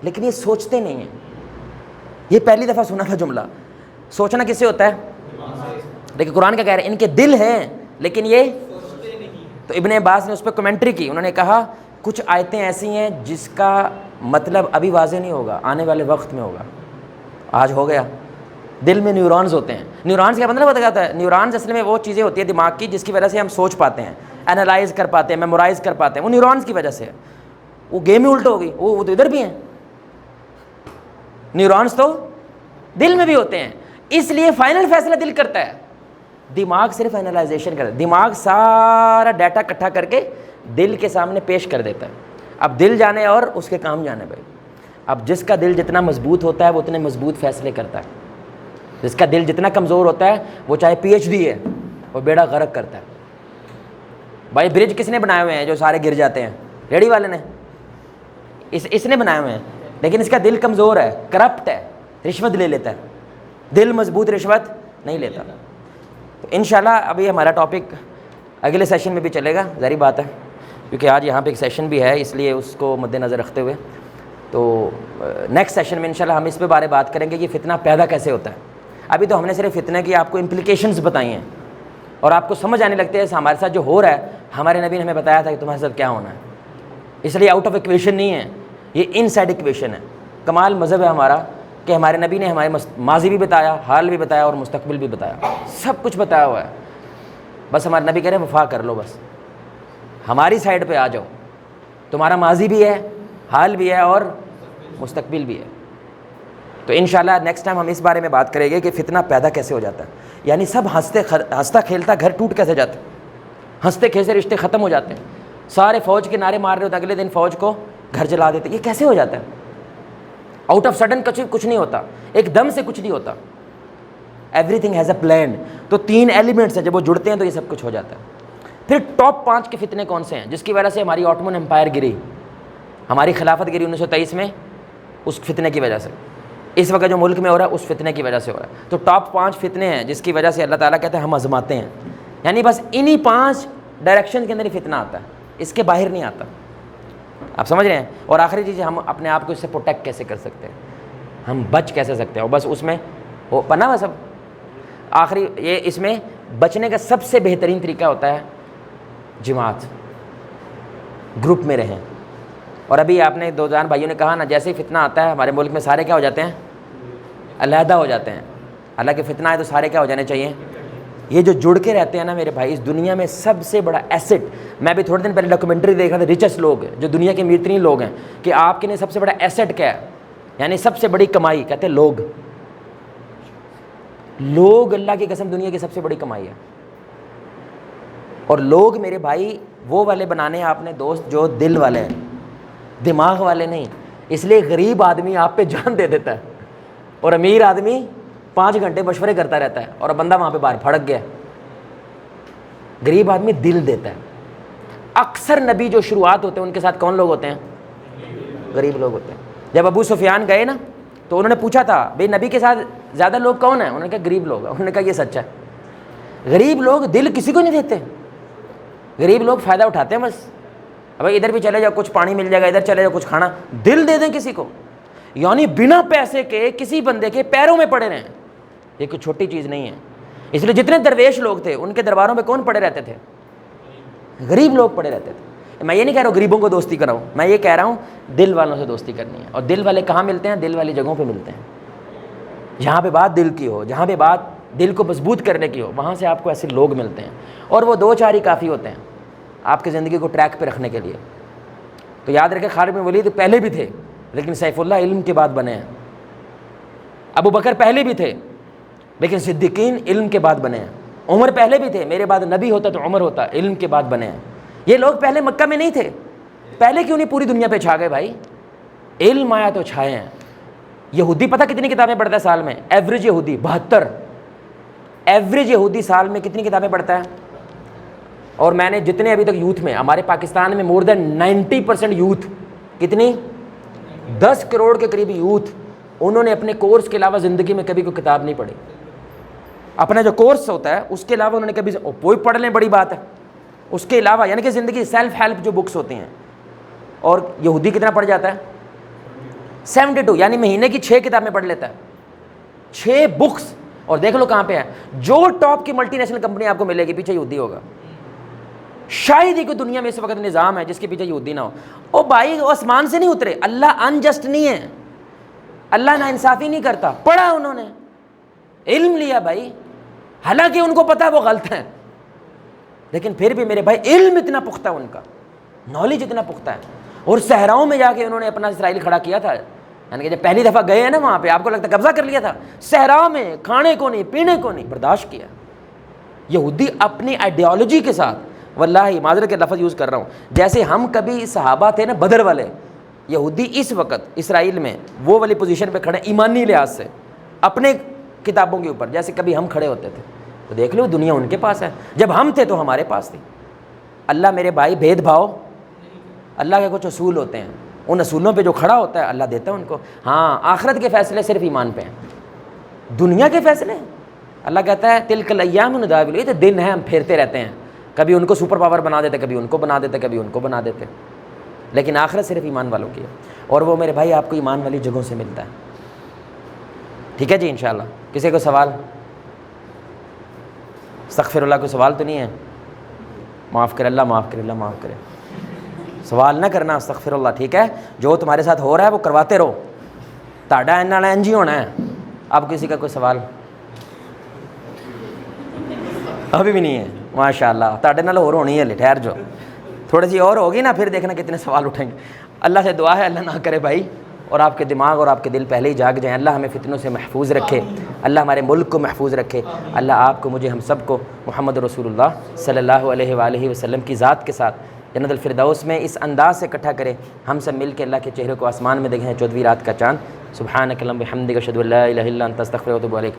لیکن یہ سوچتے نہیں ہیں. یہ پہلی دفعہ سنا تھا جملہ. سوچنا کس سے ہوتا ہے؟ لیکن قرآن کیا کہہ رہا ہے؟ ان کے دل ہیں لیکن یہ. تو ابن عباس نے اس پہ کمنٹری کی. انہوں نے کہا کچھ آیتیں ایسی ہیں جس کا مطلب ابھی واضح نہیں ہوگا، آنے والے وقت میں ہوگا. آج ہو گیا. دل میں نیورونز ہوتے ہیں. نیورونز کا مطلب پتہ ہے؟ نیورونز اصل میں وہ چیزیں ہوتی ہیں دماغ کی جس کی وجہ سے ہم سوچ پاتے ہیں، انالائز کر پاتے ہیں، میمورائز کر پاتے ہیں. وہ نیورونز کی وجہ سے ہے. وہ گیم ہی الٹ ہو گئی. وہ تو ادھر بھی ہیں. نیورونز تو دل میں بھی ہوتے ہیں. اس لیے فائنل فیصلہ دل کرتا ہے، دماغ صرف انالائزیشن کرتا ہے. دماغ سارا ڈیٹا اکٹھا کر کے دل کے سامنے پیش کر دیتا ہے. اب دل جانے اور اس کے کام جانے بھائی. اب جس کا دل جتنا مضبوط ہوتا ہے وہ اتنے مضبوط فیصلے کرتا ہے. جس کا دل جتنا کمزور ہوتا ہے وہ چاہے PhD ہے وہ بیڑا غرق کرتا ہے. بھائی برج کس نے بنائے ہوئے ہیں جو سارے گر جاتے ہیں؟ ریڑھی والے نے. اس نے بنائے ہوئے ہیں لیکن اس کا دل کمزور ہے، کرپٹ ہے، رشوت لے لیتا ہے. دل مضبوط رشوت نہیں لیتا. تو انشاءاللہ ابھی ہمارا ٹاپک اگلے سیشن میں بھی چلے گا، ظاہری بات ہے کیونکہ آج یہاں پہ ایک سیشن بھی ہے، اس لیے اس کو مد نظر رکھتے ہوئے تو نیکسٹ سیشن میں انشاءاللہ ہم اس پہ بارے بات کریں گے کہ فتنہ پیدا کیسے ہوتا ہے. ابھی تو ہم نے صرف فتنہ کی آپ کو امپلیکیشنز بتائی ہیں اور آپ کو سمجھ آنے لگتے ہیں ہمارے ساتھ جو ہو رہا ہے ہمارے نبی نے ہمیں بتایا تھا کہ تمہارے ساتھ کیا ہونا ہے. اس لیے آؤٹ آف ایکویشن نہیں ہے، یہ ان سائڈ ایکویشن ہے. کمال مذہب ہے ہمارا کہ ہمارے نبی نے ہمارے ماضی بھی بتایا، حال بھی بتایا اور مستقبل بھی بتایا. سب کچھ بتایا ہوا ہے. بس ہمارے نبی کہہ رہے ہیں وفا کر لو، بس ہماری سائڈ پہ آ جاؤ. تمہارا ماضی بھی ہے، حال بھی ہے اور مستقبل بھی ہے. تو انشاءاللہ نیکسٹ ٹائم ہم اس بارے میں بات کریں گے کہ فتنہ پیدا کیسے ہو جاتا ہے. یعنی سب ہنستا کھیلتا گھر ٹوٹ کیسے جاتا ہے. ہنستے کھیلتے رشتے ختم ہو جاتے ہیں. سارے فوج کے نعرے مار رہے ہوتے اگلے دن فوج کو گھر جلا دیتے. یہ کیسے ہو جاتا ہے؟ آؤٹ آف سڈن کچھ نہیں ہوتا، ایک دم سے کچھ نہیں ہوتا. Every thing has a plan. تو 3 ایلیمنٹس ہیں جب وہ جڑتے ہیں تو یہ سب کچھ ہو جاتا ہے. پھر ٹاپ 5 کے فتنے کون سے ہیں جس کی وجہ سے ہماری آٹومن امپائر گری، ہماری خلافت گری 1923 میں؟ اس فتنے کی وجہ سے. اس وقت جو ملک میں ہو رہا ہے اس فتنے کی وجہ سے ہو رہا ہے. تو ٹاپ 5 فتنے ہیں جس کی وجہ سے اللہ تعالیٰ کہتے ہیں ہم آزماتے ہیں. یعنی بس انہی 5 ڈائریکشن کے اندر ہی فتنہ آتا ہے، اس کے باہر نہیں آتا. آپ سمجھ رہے ہیں؟ اور آخری چیز ہم اپنے آپ کو اس سے پروٹیکٹ کیسے کر سکتے ہیں، ہم بچ کیسے سکتے ہیں. اور بس اس میں وہ پناہ ہے سب. آخری یہ اس میں بچنے کا سب سے بہترین طریقہ ہوتا ہے جماعت، گروپ میں رہیں. اور ابھی آپ نے 2 جان بھائیوں نے کہا نا جیسے ہی فتنہ آتا ہے ہمارے ملک میں سارے کیا ہو جاتے ہیں؟ علیحدہ ہو جاتے ہیں. حالانکہ فتنہ ہے تو سارے کیا ہو جانے چاہیے؟ یہ جو جڑ کے رہتے ہیں نا میرے بھائی، اس دنیا میں سب سے بڑا ایسٹ. میں بھی تھوڑے دن پہلے ڈاکومنٹری دیکھ رہا تھا، ریچسٹ لوگ جو دنیا کے امیر ترین لوگ ہیں کہ آپ کے لیے سب سے بڑا ایسٹ کیا ہے، یعنی سب سے بڑی کمائی. کہتے ہیں لوگ. اللہ کی قسم دنیا کی سب سے بڑی کمائی ہے. اور لوگ میرے بھائی وہ والے بنانے ہیں آپ نے دوست جو دل والے ہیں، دماغ والے نہیں. اس لیے غریب آدمی آپ پہ جان دے دیتا ہے اور امیر آدمی 5 گھنٹے مشورے کرتا رہتا ہے اور بندہ وہاں پہ باہر پھڑک گیا. غریب آدمی دل دیتا ہے. اکثر نبی جو شروعات ہوتے ہیں ان کے ساتھ کون لوگ ہوتے ہیں؟ غریب لوگ ہوتے ہیں. جب ابو سفیان گئے نا تو انہوں نے پوچھا تھا بھئی نبی کے ساتھ زیادہ لوگ کون ہیں؟ انہوں نے کہا غریب لوگ. انہوں نے کہا یہ سچ ہے. غریب لوگ دل کسی کو نہیں دیتے. غریب لوگ فائدہ اٹھاتے ہیں بس. ابھی ادھر بھی چلے جاؤ کچھ پانی مل جائے گا، ادھر چلے جاؤ کچھ کھانا. دل دے دیں کسی کو، یعنی بنا پیسے کے کسی بندے کے پیروں میں پڑے رہیں. یہ کوئی چھوٹی چیز نہیں ہے. اس لیے جتنے درویش لوگ تھے ان کے درباروں میں کون پڑے رہتے تھے؟ غریب لوگ پڑے رہتے تھے. میں یہ نہیں کہہ رہا ہوں غریبوں کو دوستی کراؤں, میں یہ کہہ رہا ہوں دل والوں سے دوستی کرنی ہے. اور دل والے کہاں ملتے ہیں؟ دل والی جگہوں پہ ملتے ہیں. جہاں پہ بات دل کی ہو, جہاں پہ بات دل کو مضبوط کرنے کی ہو, وہاں سے آپ کو ایسے لوگ ملتے ہیں. اور وہ 2-4 ہی کافی ہوتے ہیں آپ کی زندگی کو ٹریک پہ رکھنے کے لیے. تو یاد رکھیں خالد بن ولید پہلے بھی تھے لیکن سیف اللہ علم کے بعد بنے ہیں. ابو بکر پہلے بھی تھے لیکن صدیقین علم کے بعد بنے ہیں. عمر پہلے بھی تھے, میرے بعد نبی ہوتا تو عمر ہوتا, علم کے بعد بنے ہیں. یہ لوگ پہلے مکہ میں نہیں تھے, پہلے کیوں نہیں پوری دنیا پہ چھا گئے بھائی؟ علم آیا تو چھائے ہیں. یہودی پتہ کتنی کتابیں پڑھتا ہے سال میں؟ ایوریج یہودی 72. ایوریج یہودی سال میں کتنی کتابیں پڑھتا ہے؟ اور میں نے جتنے ابھی تک یوتھ میں, ہمارے پاکستان میں مور دین 90% یوتھ, کتنی 10 کروڑ کے قریب یوتھ, انہوں نے اپنے کورس کے علاوہ زندگی میں کبھی کوئی کتاب نہیں پڑھی. اپنا جو کورس ہوتا ہے اس کے علاوہ انہوں نے کبھی, کوئی پڑھ لیں بڑی بات ہے, اس کے علاوہ یعنی کہ زندگی سیلف ہیلپ جو بکس ہوتی ہیں. اور یہودی کتنا پڑھ جاتا ہے؟ 72, یعنی مہینے کی 6 کتابیں پڑھ لیتا ہے, 6 بکس. اور دیکھ لو کہاں پہ ہے, جو ٹاپ کی ملٹی نیشنل کمپنی آپ کو ملے گی پیچھے یہودی ہوگا. شاید ہی کوئی دنیا میں اس وقت نظام ہے جس کے پیچھے یہودی نہ ہو. او بھائی وہ آسمان سے نہیں اترے, اللہ انجسٹ نہیں ہے, اللہ ناانصافی نہیں کرتا. پڑھا انہوں نے, علم لیا بھائی, حالانکہ ان کو پتا ہے وہ غلط ہیں, لیکن پھر بھی میرے بھائی علم اتنا پختہ, ان کا نالج اتنا پختہ ہے. اور صحراؤں میں جا کے انہوں نے اپنا اسرائیل کھڑا کیا تھا, یعنی کہ جب پہلی دفعہ گئے ہیں نا وہاں پہ آپ کو لگتا ہے قبضہ کر لیا تھا. صحراؤں میں کھانے کو نہیں, پینے کو نہیں, برداشت کیا. یہودی اپنی آئیڈیالوجی کے ساتھ, واللہ معذرت کے لفظ یوز کر رہا ہوں, جیسے ہم کبھی صحابہ تھے نا بدر والے, یہودی اس وقت اسرائیل میں وہ والی پوزیشن پہ کھڑے ایمانی لحاظ سے اپنے کتابوں کے اوپر, جیسے کبھی ہم کھڑے ہوتے تھے. تو دیکھ لو دنیا ان کے پاس ہے, جب ہم تھے تو ہمارے پاس تھی. اللہ میرے بھائی بھید بھاؤ, اللہ کے کچھ اصول ہوتے ہیں, ان اصولوں پہ جو کھڑا ہوتا ہے اللہ دیتا ہے ان کو. ہاں آخرت کے فیصلے صرف ایمان پہ ہیں, دنیا کے فیصلے اللہ کہتا ہے تلک الایام نداولها, یہ تو دن ہے ہم پھیرتے رہتے ہیں, کبھی ان کو سپر پاور بنا دیتے, کبھی ان کو بنا دیتے, کبھی ان کو بنا دیتے. لیکن آخرت صرف ایمان والوں کی ہے, اور وہ میرے بھائی آپ کو ایمان والی جگہوں سے ملتا ہے. ٹھیک ہے جی انشاءاللہ. کسی کو سوال؟ استغفر اللہ, کوئی سوال تو نہیں ہے؟ معاف کرے اللہ, معاف کرے اللہ, معاف کرے. سوال نہ کرنا, استغفر اللہ. ٹھیک ہے, جو تمہارے ساتھ ہو رہا ہے وہ کرواتے رہو, تاڑا اینا انجی ہونا ہے. اب کسی کا کوئی سوال؟ ابھی بھی نہیں ہے, ماشاء اللہ. تاڑے نال اور ہونی ہے, ٹھہر جو تھوڑی سی اور ہوگی نا, پھر دیکھنا کتنے سوال اٹھیں گے. اللہ سے دعا ہے اللہ نہ کرے بھائی, اور آپ کے دماغ اور آپ کے دل پہلے ہی جاگ جائیں. اللہ ہمیں فتنوں سے محفوظ رکھے, اللہ ہمارے ملک کو محفوظ رکھے. اللہ آپ کو, مجھے, ہم سب کو محمد رسول اللہ صلی اللہ علیہ وآلہ وسلم کی ذات کے ساتھ جنت الفردوس میں اس انداز سے اکٹھا کرے, ہم سب مل کے اللہ کے چہرے کو آسمان میں دیکھیں 14ویں رات کا چاند. سبحانک اللہم بحمدک اشہد ان لا الہ الا انت استغفرک و اتوب الیک.